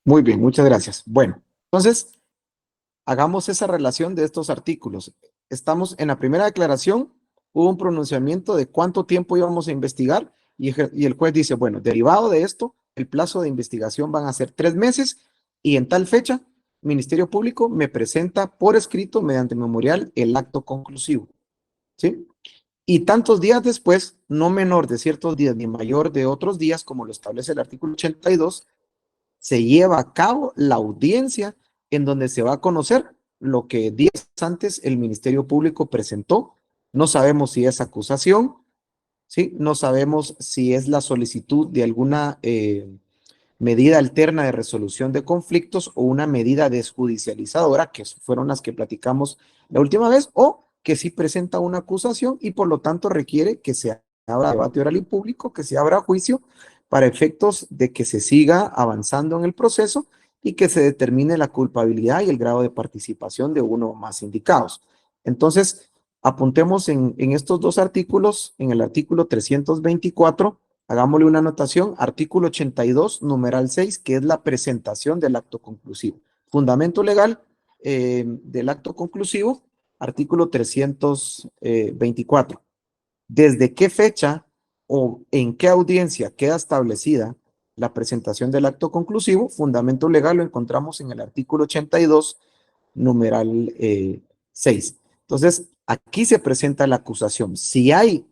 A: Muy bien, muchas gracias. Bueno, entonces, hagamos esa relación de estos artículos. Estamos en la primera declaración, hubo un pronunciamiento de cuánto tiempo íbamos a investigar y el juez dice, bueno, derivado de esto, el plazo de investigación van a ser 3 meses y en tal fecha, Ministerio Público me presenta por escrito mediante memorial el acto conclusivo. ¿Sí? Y tantos días después, no menor de ciertos días ni mayor de otros días, como lo establece el artículo 82, se lleva a cabo la audiencia en donde se va a conocer lo que días antes el Ministerio Público presentó. No sabemos si es acusación, ¿sí? No sabemos si es la solicitud de alguna medida alterna de resolución de conflictos o una medida desjudicializadora, que fueron las que platicamos la última vez, o que sí presenta una acusación y por lo tanto requiere que se abra debate oral y público, que se abra juicio para efectos de que se siga avanzando en el proceso y que se determine la culpabilidad y el grado de participación de uno o más indicados. Entonces, apuntemos en estos dos artículos, en el artículo 324, hagámosle una anotación, artículo 82, numeral 6, que es la presentación del acto conclusivo. Fundamento legal del acto conclusivo, artículo 324. ¿Desde qué fecha o en qué audiencia queda establecida la presentación del acto conclusivo? Fundamento legal lo encontramos en el artículo 82, numeral 6. Entonces, aquí se presenta la acusación. Si hay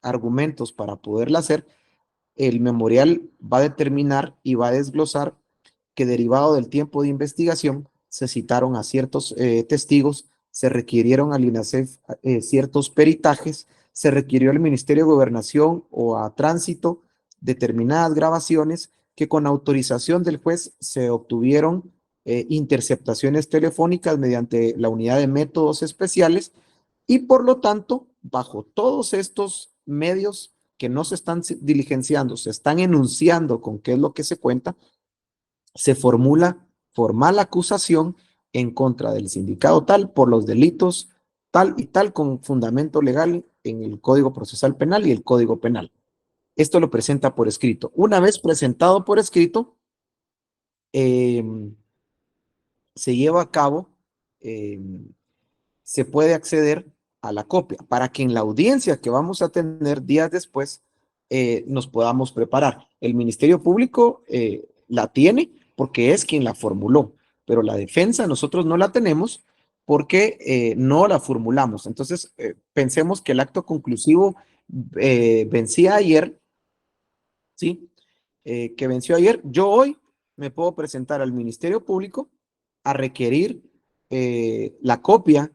A: argumentos para poderla hacer, el memorial va a determinar y va a desglosar que derivado del tiempo de investigación se citaron a ciertos testigos, se requirieron al INASEF ciertos peritajes, se requirió al Ministerio de Gobernación o a Tránsito determinadas grabaciones que con autorización del juez se obtuvieron interceptaciones telefónicas mediante la unidad de métodos especiales y por lo tanto, bajo todos estos medios que no se están diligenciando, se están enunciando con qué es lo que se cuenta, se formula formal acusación en contra del sindicato tal por los delitos tal y tal con fundamento legal en el Código Procesal Penal y el Código Penal. Esto lo presenta por escrito. Una vez presentado por escrito, se lleva a cabo, se puede acceder a la copia para que en la audiencia que vamos a tener días después nos podamos preparar. El Ministerio Público la tiene porque es quien la formuló, pero la defensa nosotros no la tenemos porque no la formulamos. Entonces, pensemos que el acto conclusivo vencía ayer, ¿sí? Que venció ayer. Yo hoy me puedo presentar al Ministerio Público a requerir la copia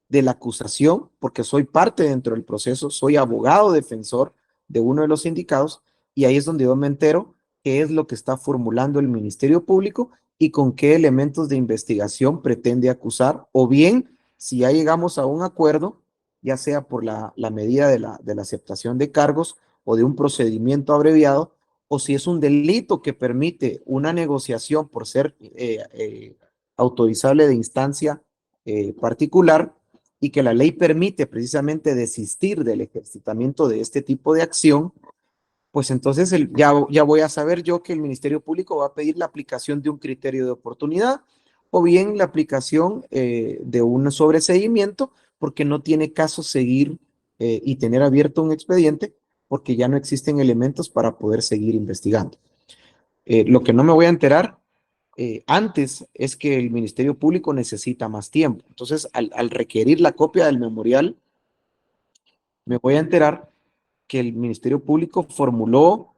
A: de la acusación, porque soy parte dentro del proceso, soy abogado defensor de uno de los sindicados, y ahí es donde yo me entero qué es lo que está formulando el Ministerio Público y con qué elementos de investigación pretende acusar, o bien, si ya llegamos a un acuerdo, ya sea por la medida de la aceptación de cargos o de un procedimiento abreviado, o si es un delito que permite una negociación por ser autorizable de instancia particular y que la ley permite precisamente desistir del ejercitamiento de este tipo de acción, pues entonces ya voy a saber yo que el Ministerio Público va a pedir la aplicación de un criterio de oportunidad o bien la aplicación de un sobreseguimiento porque no tiene caso seguir y tener abierto un expediente porque ya no existen elementos para poder seguir investigando. Lo que no me voy a enterar antes es que el Ministerio Público necesita más tiempo. Entonces, al requerir la copia del memorial, me voy a enterar que el Ministerio Público formuló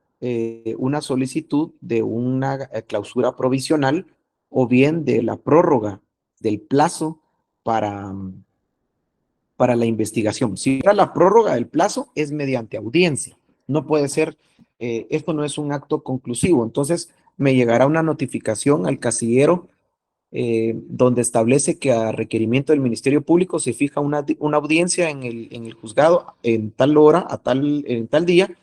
A: una solicitud de una clausura provisional o bien de la prórroga del plazo para la investigación. Si era la prórroga del plazo, es mediante audiencia. No puede ser, esto no es un acto conclusivo. Entonces, me llegará una notificación al casillero donde establece que a requerimiento del Ministerio Público se fija una audiencia en el juzgado en tal hora, en tal día,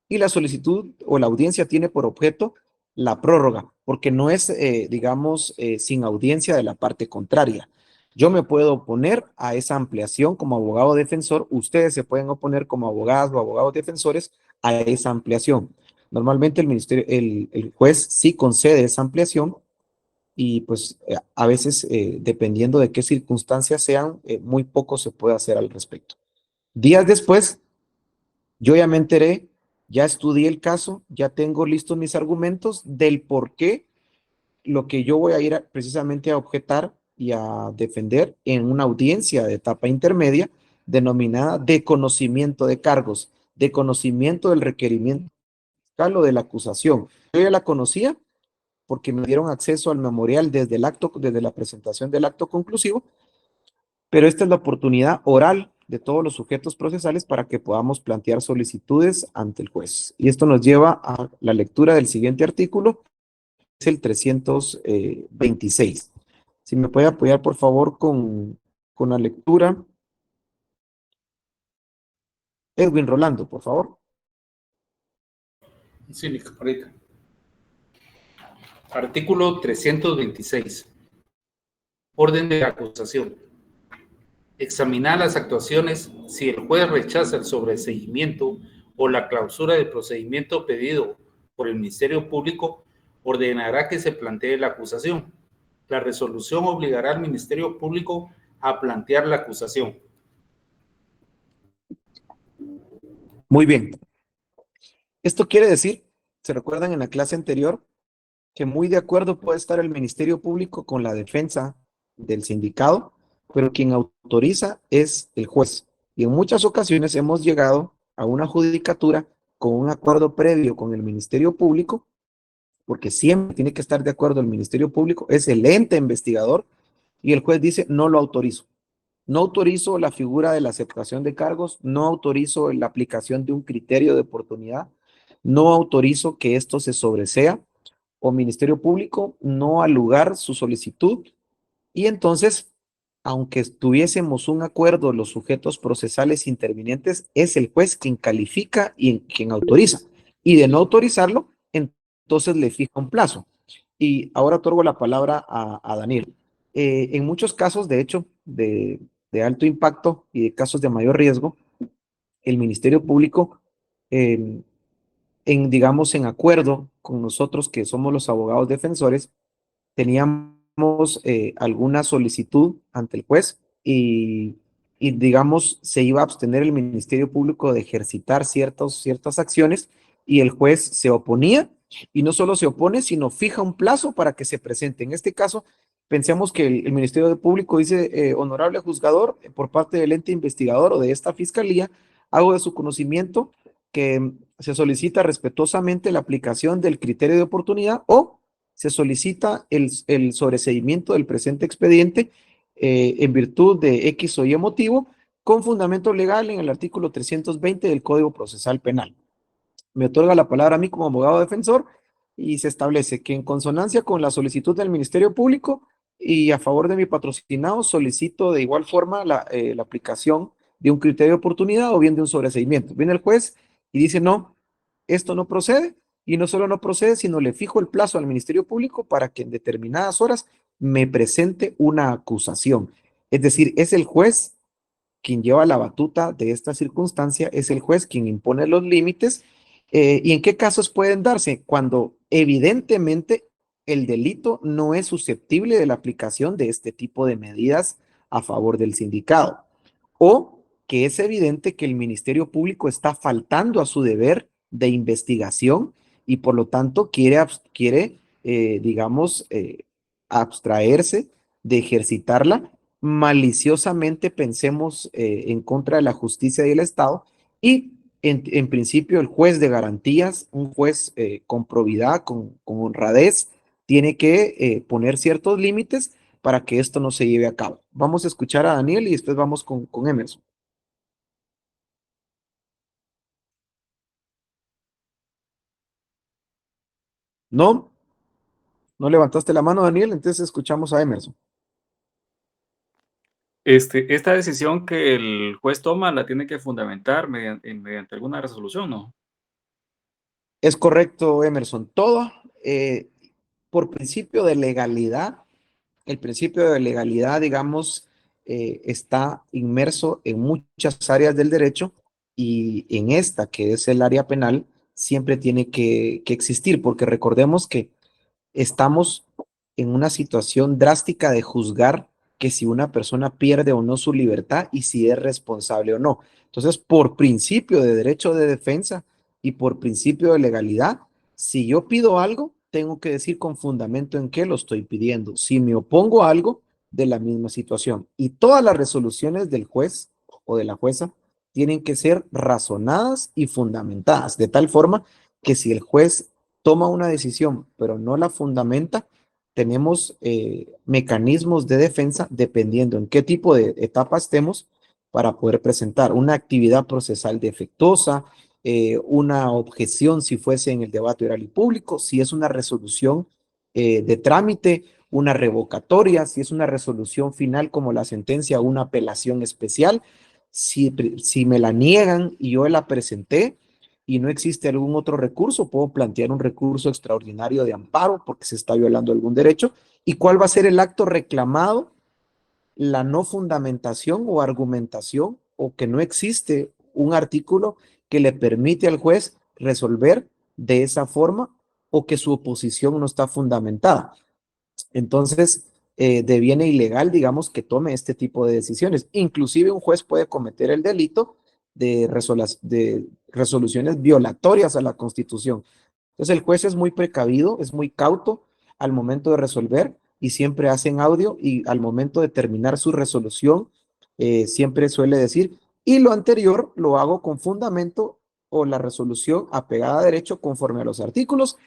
A: y la solicitud o la audiencia tiene por objeto la prórroga, porque no es, digamos, sin audiencia de la parte contraria. Yo me puedo oponer a esa ampliación como abogado defensor, ustedes se pueden oponer como abogados o abogados defensores a esa ampliación. Normalmente el juez sí concede esa ampliación y pues a veces, dependiendo de qué circunstancias sean, muy poco se puede hacer al respecto. Días después, yo ya me enteré, ya estudié el caso, ya tengo listos mis argumentos del por qué lo que yo voy a ir precisamente a objetar y a defender en una audiencia de etapa intermedia denominada de conocimiento de cargos, de conocimiento del requerimiento fiscal o de la acusación. Yo ya la conocía porque me dieron acceso al memorial desde la presentación del acto conclusivo, pero esta es la oportunidad oral de todos los sujetos procesales para que podamos plantear solicitudes ante el juez. Y esto nos lleva a la lectura del siguiente artículo, es el 326. Si me puede apoyar, por favor, con la lectura. Edwin Rolando, por favor.
G: Sí, mi camarita. Artículo 326. Orden de acusación. Examinar las actuaciones si el juez rechaza el sobreseguimiento o la clausura del procedimiento pedido por el Ministerio Público, ordenará que se plantee la acusación. La resolución obligará al Ministerio Público a plantear la acusación.
A: Muy bien. Esto quiere decir, ¿se recuerdan en la clase anterior? Que muy de acuerdo puede estar el Ministerio Público con la defensa del sindicado, pero quien autoriza es el juez. Y en muchas ocasiones hemos llegado a una judicatura con un acuerdo previo con el Ministerio Público, porque siempre tiene que estar de acuerdo el Ministerio Público, es el ente investigador, y el juez dice, no lo autorizo. no autorizo la figura de la aceptación de cargos, no autorizo la aplicación de un criterio de oportunidad, no autorizo que esto se sobresea, o Ministerio Público, no al lugar su solicitud, y entonces, aunque tuviésemos un acuerdo, los sujetos procesales intervinientes, es el juez quien califica y quien autoriza. Y de no autorizarlo, entonces le fija un plazo. Y ahora otorgo la palabra a Daniel. En muchos casos, de hecho, de alto impacto y de casos de mayor riesgo, el Ministerio Público, digamos, en acuerdo con nosotros, que somos los abogados defensores, teníamos alguna solicitud ante el juez y, digamos, se iba a abstener el Ministerio Público de ejercitar ciertas acciones y el juez se oponía y no solo se opone, sino fija un plazo para que se presente. En este caso, pensemos que el Ministerio Público dice, honorable juzgador, por parte del ente investigador o de esta fiscalía, hago de su conocimiento que se solicita respetuosamente la aplicación del criterio de oportunidad o se solicita el sobreseimiento del presente expediente en virtud de X o Y motivo, con fundamento legal en el artículo 320 del Código Procesal Penal. Me otorga la palabra a mí como abogado defensor y se establece que en consonancia con la solicitud del Ministerio Público y a favor de mi patrocinado, solicito de igual forma la aplicación de un criterio de oportunidad o bien de un sobreseimiento. Viene el juez y dice, no, esto no procede, y no solo no procede, sino le fijo el plazo al Ministerio Público para que en determinadas horas me presente una acusación. Es decir, es el juez quien lleva la batuta de esta circunstancia, es el juez quien impone los límites. ¿Y en qué casos pueden darse? Cuando evidentemente el delito no es susceptible de la aplicación de este tipo de medidas a favor del sindicado, o que es evidente que el Ministerio Público está faltando a su deber de investigación y por lo tanto quiere digamos, abstraerse de ejercitarla maliciosamente, pensemos, en contra de la justicia y el Estado, y en principio el juez de garantías, un juez con probidad, con honradez, tiene que poner ciertos límites para que esto no se lleve a cabo. Vamos a escuchar a Daniel y después vamos con Emerson. ¿No? ¿No levantaste la mano, Daniel? Entonces escuchamos a Emerson.
L: Esta decisión que el juez toma la tiene que fundamentar mediante alguna resolución, ¿no?
A: Es correcto, Emerson. Todo por principio de legalidad. El principio de legalidad, digamos, está inmerso en muchas áreas del derecho y en esta, que es el área penal, siempre tiene que existir, porque recordemos que estamos en una situación drástica de juzgar que si una persona pierde o no su libertad y si es responsable o no. Entonces, por principio de derecho de defensa y por principio de legalidad, si yo pido algo, tengo que decir con fundamento en qué lo estoy pidiendo. Si me opongo a algo, de la misma situación. Y todas las resoluciones del juez o de la jueza tienen que ser razonadas y fundamentadas, de tal forma que si el juez toma una decisión, pero no la fundamenta, tenemos mecanismos de defensa dependiendo en qué tipo de etapa estemos para poder presentar una actividad procesal defectuosa, una objeción si fuese en el debate oral y público, si es una resolución de trámite, una revocatoria, si es una resolución final como la sentencia, una apelación especial, si me la niegan y yo la presenté, y no existe algún otro recurso, puedo plantear un recurso extraordinario de amparo porque se está violando algún derecho. ¿Y cuál va a ser el acto reclamado? La no fundamentación o argumentación, o que no existe un artículo que le permite al juez resolver de esa forma o que su oposición no está fundamentada. Entonces, deviene ilegal, digamos, que tome este tipo de decisiones. Inclusive un juez puede cometer el delito de resoluciones violatorias a la Constitución. Entonces el juez es muy precavido, es muy cauto al momento de resolver y siempre hacen audio y al momento de terminar su resolución siempre suele decir, y lo anterior lo hago con fundamento o la resolución apegada a derecho conforme a los artículos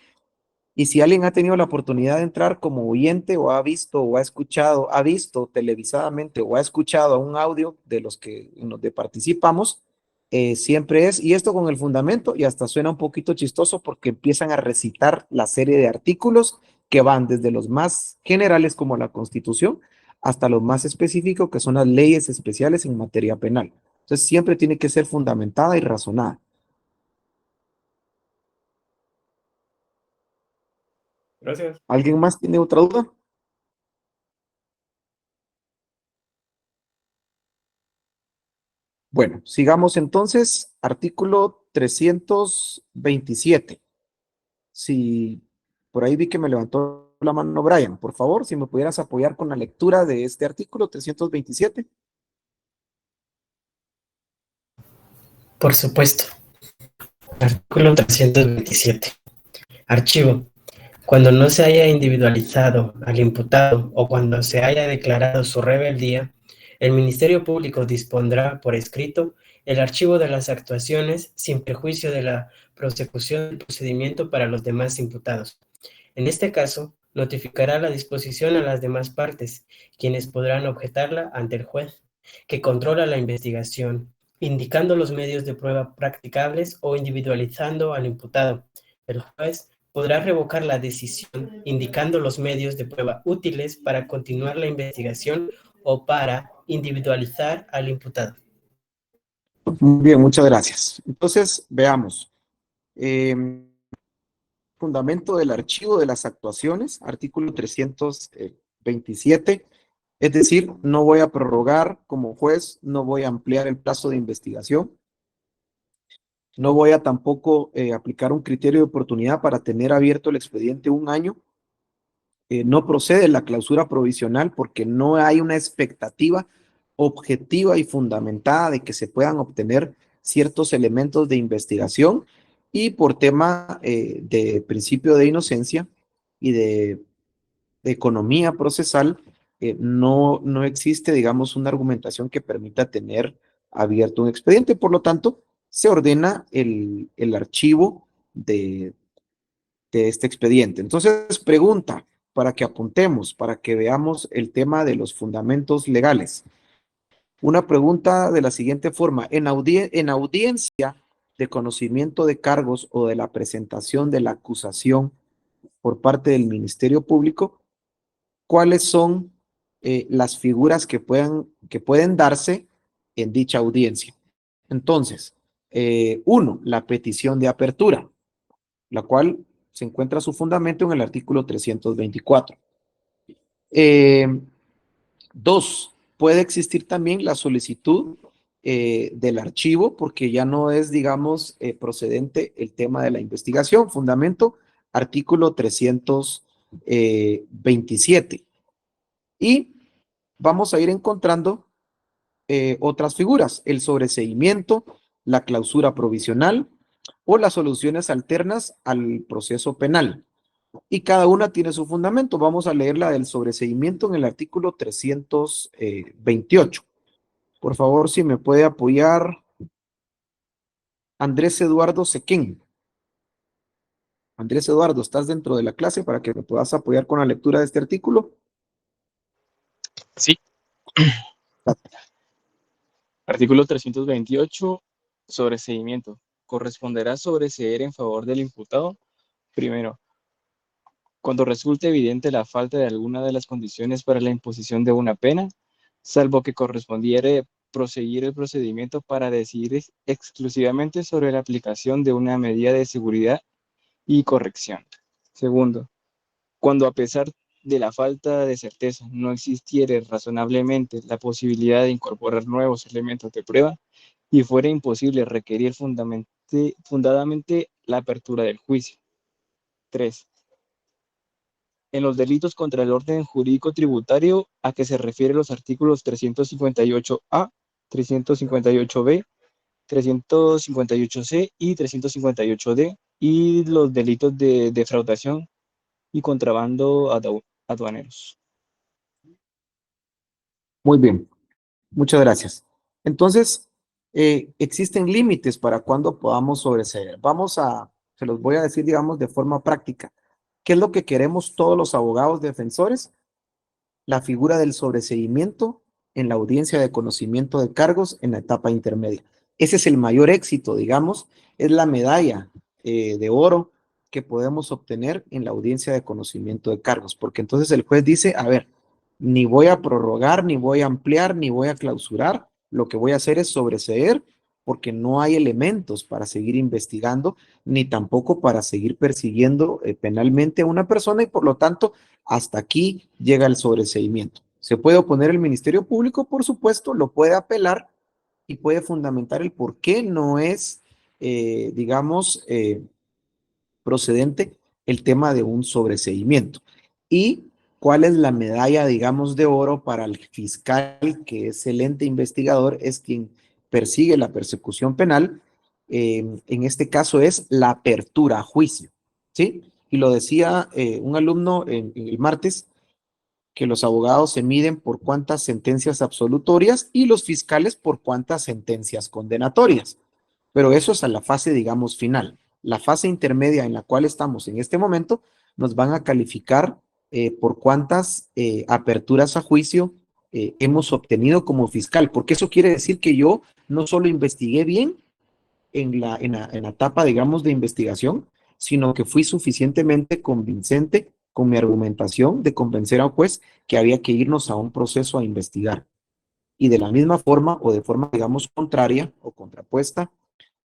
A: Y si alguien ha tenido la oportunidad de entrar como oyente o ha visto o ha escuchado, ha visto televisadamente o ha escuchado un audio de los que en los que participamos, siempre es, y esto con el fundamento, y hasta suena un poquito chistoso porque empiezan a recitar la serie de artículos que van desde los más generales como la Constitución hasta los más específicos que son las leyes especiales en materia penal. Entonces siempre tiene que ser fundamentada y razonada.
L: Gracias.
A: ¿Alguien más tiene otra duda? Bueno, sigamos entonces. Artículo 327. Si por ahí vi que me levantó la mano Brian, por favor, si me pudieras apoyar con la lectura de este artículo 327.
E: Por supuesto. Artículo 327. Archivo. Cuando no se haya individualizado al imputado o cuando se haya declarado su rebeldía, el Ministerio Público dispondrá por escrito el archivo de las actuaciones sin perjuicio de la prosecución del procedimiento para los demás imputados. En este caso, notificará la disposición a las demás partes, quienes podrán objetarla ante el juez, que controla la investigación, indicando los medios de prueba practicables o individualizando al imputado. El juez podrá revocar la decisión indicando los medios de prueba útiles para continuar la investigación o para individualizar al imputado.
A: Muy bien, muchas gracias. Entonces, veamos. Fundamento del archivo de las actuaciones, artículo 327. Es decir, no voy a prorrogar como juez, no voy a ampliar el plazo de investigación. No voy a tampoco aplicar un criterio de oportunidad para tener abierto el expediente un año. No procede la clausura provisional porque no hay una expectativa objetiva y fundamentada de que se puedan obtener ciertos elementos de investigación y por tema de principio de inocencia y de economía procesal, no existe, digamos, una argumentación que permita tener abierto un expediente. Por lo tanto, se ordena el archivo de este expediente. Entonces, pregunta, para que apuntemos, para que veamos el tema de los fundamentos legales. Una pregunta de la siguiente forma. En audiencia de conocimiento de cargos o de la presentación de la acusación por parte del Ministerio Público, ¿cuáles son las figuras que pueden darse en dicha audiencia? Entonces, uno, la petición de apertura, la cual se encuentra su fundamento en el artículo 324. Dos, puede existir también la solicitud del archivo, porque ya no es, digamos, procedente el tema de la investigación. Fundamento, artículo 327. Y vamos a ir encontrando otras figuras, el sobreseimiento, la clausura provisional o las soluciones alternas al proceso penal. Y cada una tiene su fundamento. Vamos a leer la del sobreseimiento en el artículo 328. Por favor, si me puede apoyar Andrés Eduardo Sequén. Andrés Eduardo, ¿estás dentro de la clase para que me puedas apoyar con la lectura de este artículo?
M: Sí. Artículo 328, sobreseimiento. Corresponderá sobreseer en favor del imputado, primero, cuando resulte evidente la falta de alguna de las condiciones para la imposición de una pena, salvo que correspondiere proseguir el procedimiento para decidir exclusivamente sobre la aplicación de una medida de seguridad y corrección. Segundo, cuando a pesar de la falta de certeza no existiere razonablemente la posibilidad de incorporar nuevos elementos de prueba y fuera imposible requerir fundadamente la apertura del juicio. 3. En los delitos contra el orden jurídico tributario a que se refieren los artículos 358A, 358B, 358C y 358D, y los delitos de defraudación y contrabando aduaneros.
A: Muy bien, muchas gracias. Entonces, existen límites para cuando podamos sobreseer. Se los voy a decir, digamos, de forma práctica. ¿Qué es lo que queremos todos los abogados defensores? La figura del sobreseimiento en la audiencia de conocimiento de cargos en la etapa intermedia. Ese es el mayor éxito, digamos, es la medalla de oro que podemos obtener en la audiencia de conocimiento de cargos, porque entonces el juez dice, a ver, ni voy a prorrogar, ni voy a ampliar, ni voy a clausurar, lo que voy a hacer es sobreseer, porque no hay elementos para seguir investigando, ni tampoco para seguir persiguiendo penalmente a una persona, y por lo tanto, hasta aquí llega el sobreseimiento. Se puede oponer el Ministerio Público, por supuesto, lo puede apelar y puede fundamentar el por qué no es, digamos, procedente el tema de un sobreseimiento. Y cuál es la medalla, digamos, de oro para el fiscal, que es el ente investigador, es quien persigue la persecución penal. En este caso es la apertura a juicio, ¿sí? Y lo decía un alumno en el martes, que los abogados se miden por cuántas sentencias absolutorias y los fiscales por cuántas sentencias condenatorias. Pero eso es a la fase, digamos, final. La fase intermedia en la cual estamos en este momento nos van a calificar por cuántas aperturas a juicio hemos obtenido como fiscal, porque eso quiere decir que yo no solo investigué bien en la etapa, digamos, de investigación, sino que fui suficientemente convincente con mi argumentación de convencer al juez que había que irnos a un proceso a investigar. Y de la misma forma, o de forma, digamos, contraria o contrapuesta,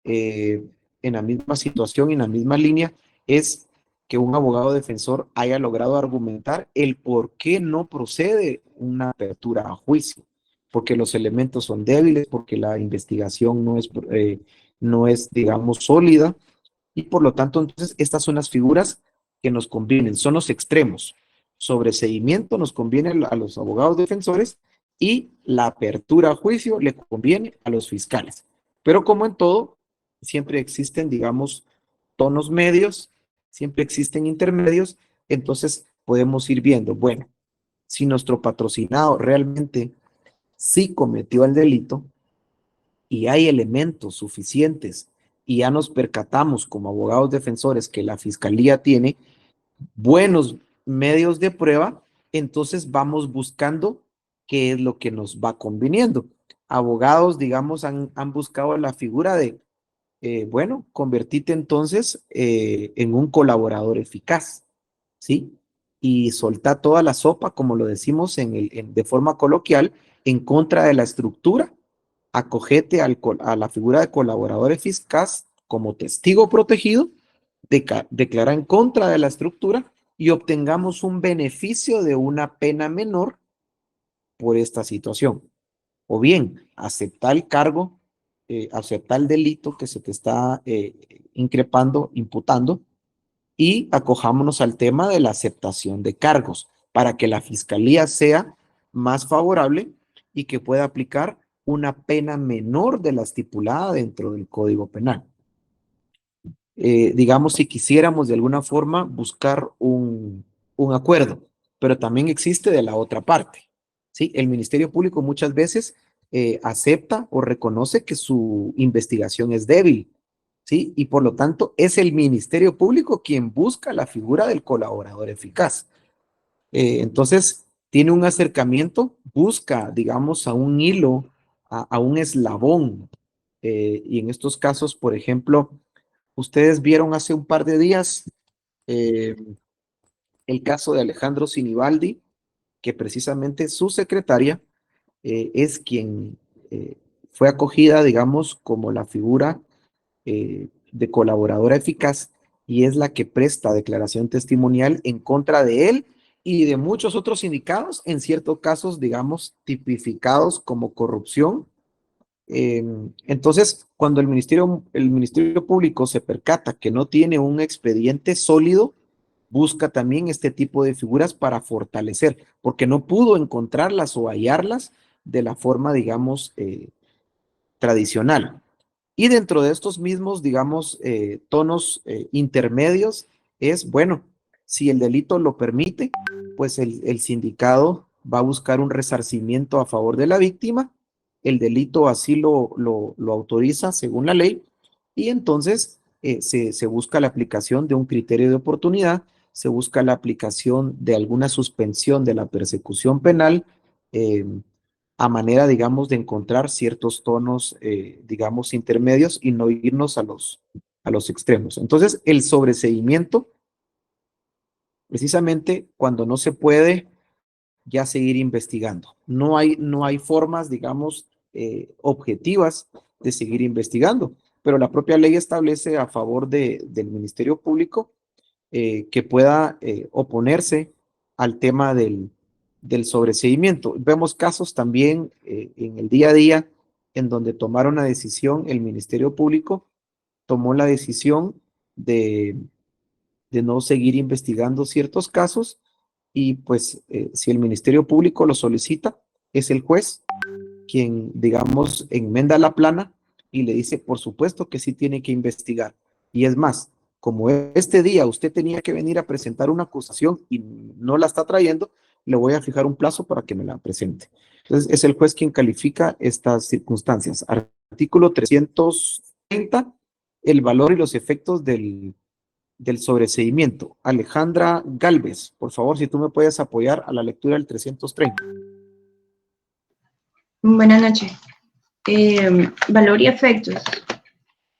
A: en la misma situación, en la misma línea, es que un abogado defensor haya logrado argumentar el por qué no procede una apertura a juicio, porque los elementos son débiles, porque la investigación no es, digamos, sólida, y por lo tanto, entonces, estas son las figuras que nos convienen, son los extremos. Sobreseimiento nos conviene a los abogados defensores y la apertura a juicio le conviene a los fiscales. Pero como en todo, siempre existen, digamos, tonos medios, siempre existen intermedios, entonces podemos ir viendo, bueno, si nuestro patrocinado realmente sí cometió el delito y hay elementos suficientes y ya nos percatamos como abogados defensores que la fiscalía tiene buenos medios de prueba, entonces vamos buscando qué es lo que nos va conviniendo. Abogados, digamos, han buscado la figura de, bueno, convertirte entonces en un colaborador eficaz, ¿sí? Y soltar toda la sopa, como lo decimos de forma coloquial, en contra de la estructura, acogete a la figura de colaborador eficaz como testigo protegido, declara en contra de la estructura y obtengamos un beneficio de una pena menor por esta situación. O bien, aceptar el cargo, aceptar el delito que se te está increpando, imputando, y acojámonos al tema de la aceptación de cargos para que la fiscalía sea más favorable y que pueda aplicar una pena menor de la estipulada dentro del Código Penal. Digamos, si quisiéramos de alguna forma buscar un acuerdo, pero también existe de la otra parte, ¿sí? El Ministerio Público muchas veces acepta o reconoce que su investigación es débil, ¿sí? Y por lo tanto es el Ministerio Público quien busca la figura del colaborador eficaz. Entonces, tiene un acercamiento, busca, digamos, a un hilo, a un eslabón, y en estos casos, por ejemplo, ustedes vieron hace un par de días el caso de Alejandro Sinibaldi, que precisamente su secretaria es quien fue acogida, digamos, como la figura de colaboradora eficaz y es la que presta declaración testimonial en contra de él y de muchos otros sindicados, en ciertos casos, digamos, tipificados como corrupción. Entonces, cuando el Ministerio Público se percata que no tiene un expediente sólido, busca también este tipo de figuras para fortalecer, porque no pudo encontrarlas o hallarlas de la forma, digamos, tradicional. Y dentro de estos mismos, digamos, tonos intermedios es, bueno, si el delito lo permite, pues el sindicado va a buscar un resarcimiento a favor de la víctima, el delito así lo autoriza según la ley, y entonces se busca la aplicación de un criterio de oportunidad se busca la aplicación de alguna suspensión de la persecución penal a manera, digamos, de encontrar ciertos tonos, digamos, intermedios y no irnos a los extremos. Entonces, el sobreseimiento, precisamente cuando no se puede ya seguir investigando. No hay formas, digamos, objetivas de seguir investigando, pero la propia ley establece a favor del Ministerio Público que pueda oponerse al tema del sobreseimiento. Vemos casos también en el día a día en donde tomaron una decisión, el Ministerio Público tomó la decisión de no seguir investigando ciertos casos y pues si el Ministerio Público lo solicita, es el juez quien, digamos, enmenda la plana y le dice, por supuesto que sí tiene que investigar. Y es más, como este día usted tenía que venir a presentar una acusación y no la está trayendo, le voy a fijar un plazo para que me la presente. Entonces, es el juez quien califica estas circunstancias. Artículo 330, el valor y los efectos del sobreseimiento. Alejandra Galvez, por favor, si tú me puedes apoyar a la lectura del 330.
N: Buenas noches. Valor y efectos.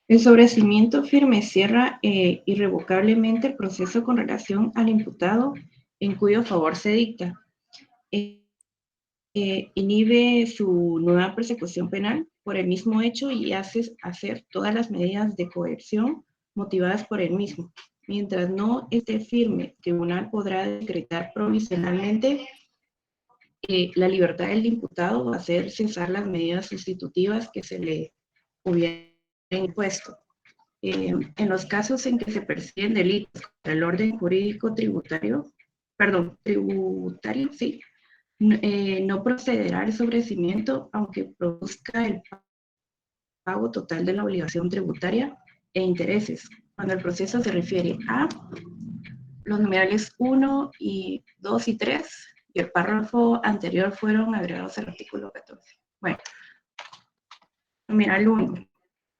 N: El sobreseimiento firme cierra irrevocablemente el proceso con relación al imputado en cuyo favor se dicta. Inhibe su nueva persecución penal por el mismo hecho y hace hacer todas las medidas de coerción motivadas por el mismo. Mientras no esté firme, el tribunal podrá decretar provisionalmente la libertad del imputado o hacer cesar las medidas sustitutivas que se le hubieran impuesto. En los casos en que se persiguen delitos contra el orden jurídico tributario, sí, no procederá el sobreseimiento aunque produzca el pago total de la obligación tributaria e intereses, cuando el proceso se refiere a los numerales 1 y 2 y 3 y el párrafo anterior fueron agregados al artículo 14. Bueno, numeral 1,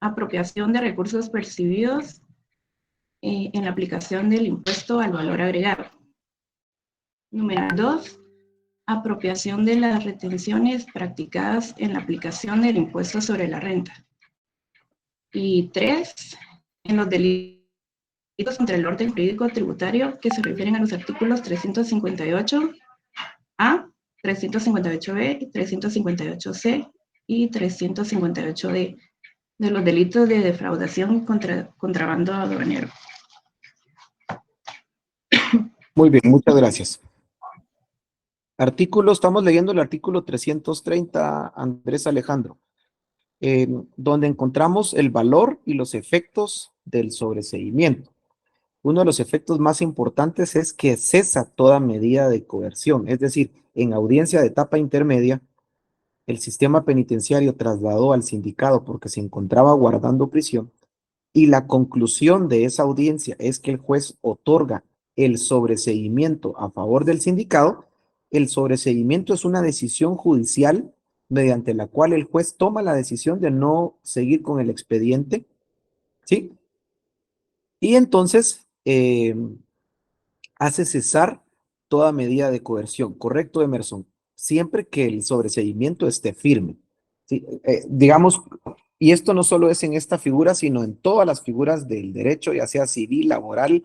N: apropiación de recursos percibidos en la aplicación del impuesto al valor agregado. Numeral 2, apropiación de las retenciones practicadas en la aplicación del impuesto sobre la renta. Y 3, en los delitos contra el orden jurídico tributario que se refieren a los artículos 358A, 358B, 358C y 358D de los delitos de defraudación y contrabando aduanero.
A: Muy bien, muchas gracias. Estamos leyendo el artículo 330, Andrés Alejandro, donde encontramos el valor y los efectos del sobreseimiento. Uno de los efectos más importantes es que cesa toda medida de coerción, es decir, en audiencia de etapa intermedia, el sistema penitenciario trasladó al sindicado porque se encontraba guardando prisión y la conclusión de esa audiencia es que el juez otorga el sobreseimiento a favor del sindicado. El sobreseimiento es una decisión judicial mediante la cual el juez toma la decisión de no seguir con el expediente, ¿sí? Y entonces hace cesar toda medida de coerción. ¿Correcto, Emerson? Siempre que el sobreseimiento esté firme. ¿Sí? Digamos, y esto no solo es en esta figura, sino en todas las figuras del derecho, ya sea civil, laboral,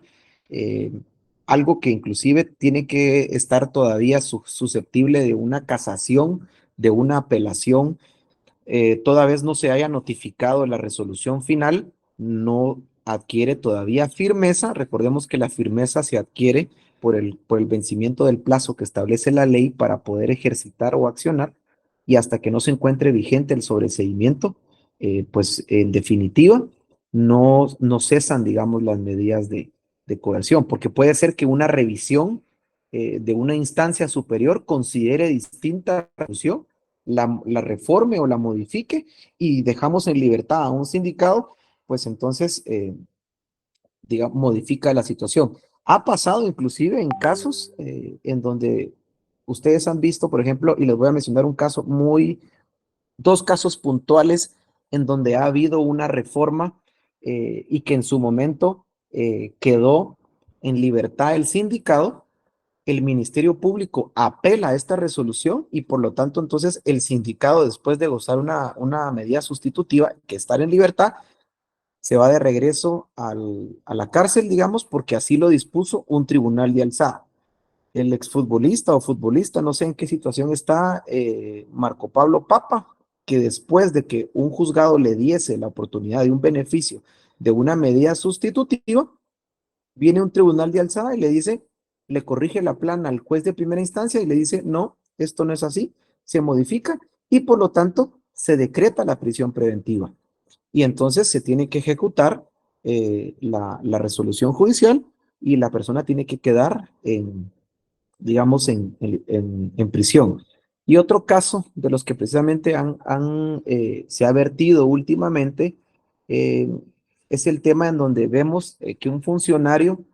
A: algo que inclusive tiene que estar todavía susceptible de una casación, de una apelación, toda vez no se haya notificado la resolución final, no adquiere todavía firmeza. Recordemos que la firmeza se adquiere por el vencimiento del plazo que establece la ley para poder ejercitar o accionar, y hasta que no se encuentre vigente el sobreseimiento, pues en definitiva no cesan, digamos, las medidas de coerción, porque puede ser que una revisión de una instancia superior considere distinta la resolución, la reforme o la modifique y dejamos en libertad a un sindicado, pues entonces, digamos, modifica la situación. Ha pasado inclusive en casos en donde ustedes han visto, por ejemplo, y les voy a mencionar dos casos puntuales en donde ha habido una reforma y que en su momento quedó en libertad el sindicado, el Ministerio Público apela a esta resolución y por lo tanto entonces el sindicado, después de gozar una medida sustitutiva, que estar en libertad, se va de regreso a la cárcel, digamos, porque así lo dispuso un tribunal de alzada. El exfutbolista o futbolista, no sé en qué situación está, Marco Pablo Papa, que después de que un juzgado le diese la oportunidad de un beneficio de una medida sustitutiva, viene un tribunal de alzada y le dice, le corrige la plana al juez de primera instancia y le dice, no, esto no es así, se modifica y por lo tanto se decreta la prisión preventiva. Y entonces se tiene que ejecutar la resolución judicial y la persona tiene que quedar digamos, en prisión. Y otro caso de los que precisamente se ha vertido últimamente es el tema en donde vemos que un funcionario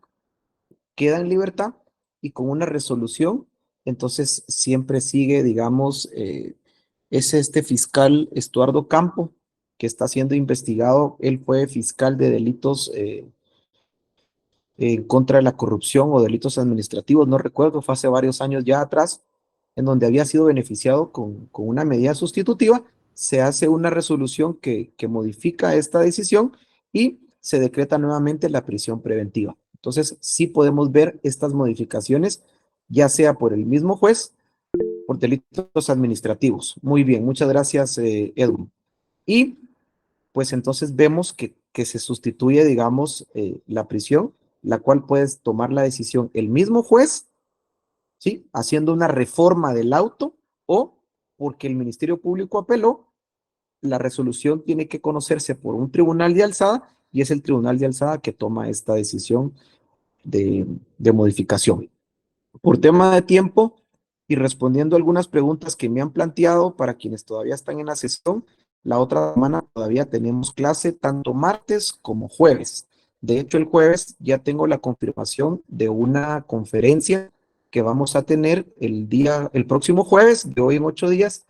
A: queda en libertad y con una resolución, entonces siempre sigue, digamos, es este fiscal Estuardo Campo, que está siendo investigado. Él fue fiscal de delitos en contra de la corrupción o delitos administrativos, no recuerdo, fue hace varios años ya atrás, en donde había sido beneficiado con una medida sustitutiva, se hace una resolución que modifica esta decisión y se decreta nuevamente la prisión preventiva. Entonces, sí podemos ver estas modificaciones, ya sea por el mismo juez, por delitos administrativos. Muy bien, muchas gracias, Edwin. Y pues entonces vemos que se sustituye, digamos, la prisión, la cual puedes tomar la decisión el mismo juez, ¿sí? Haciendo una reforma del auto o porque el Ministerio Público apeló, la resolución tiene que conocerse por un tribunal de alzada y es el tribunal de alzada que toma esta decisión de modificación. Por tema de tiempo y respondiendo algunas preguntas que me han planteado para quienes todavía están en la sesión, la otra semana todavía tenemos clase tanto martes como jueves. De hecho, el jueves ya tengo la confirmación de una conferencia que vamos a tener el próximo jueves, de hoy en 8 días,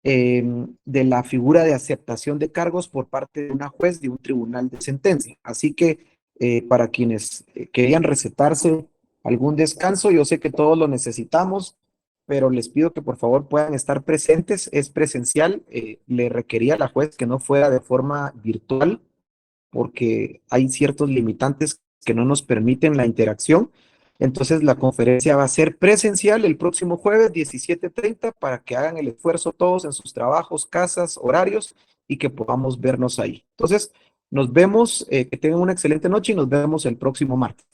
A: de la figura de aceptación de cargos por parte de una juez de un tribunal de sentencia. Así que para quienes querían recetarse algún descanso, yo sé que todos lo necesitamos, pero les pido que por favor puedan estar presentes, es presencial, le requería a la juez que no fuera de forma virtual, porque hay ciertos limitantes que no nos permiten la interacción. Entonces la conferencia va a ser presencial el próximo jueves 17:30 para que hagan el esfuerzo todos en sus trabajos, casas, horarios y que podamos vernos ahí. Entonces nos vemos, que tengan una excelente noche y nos vemos el próximo martes.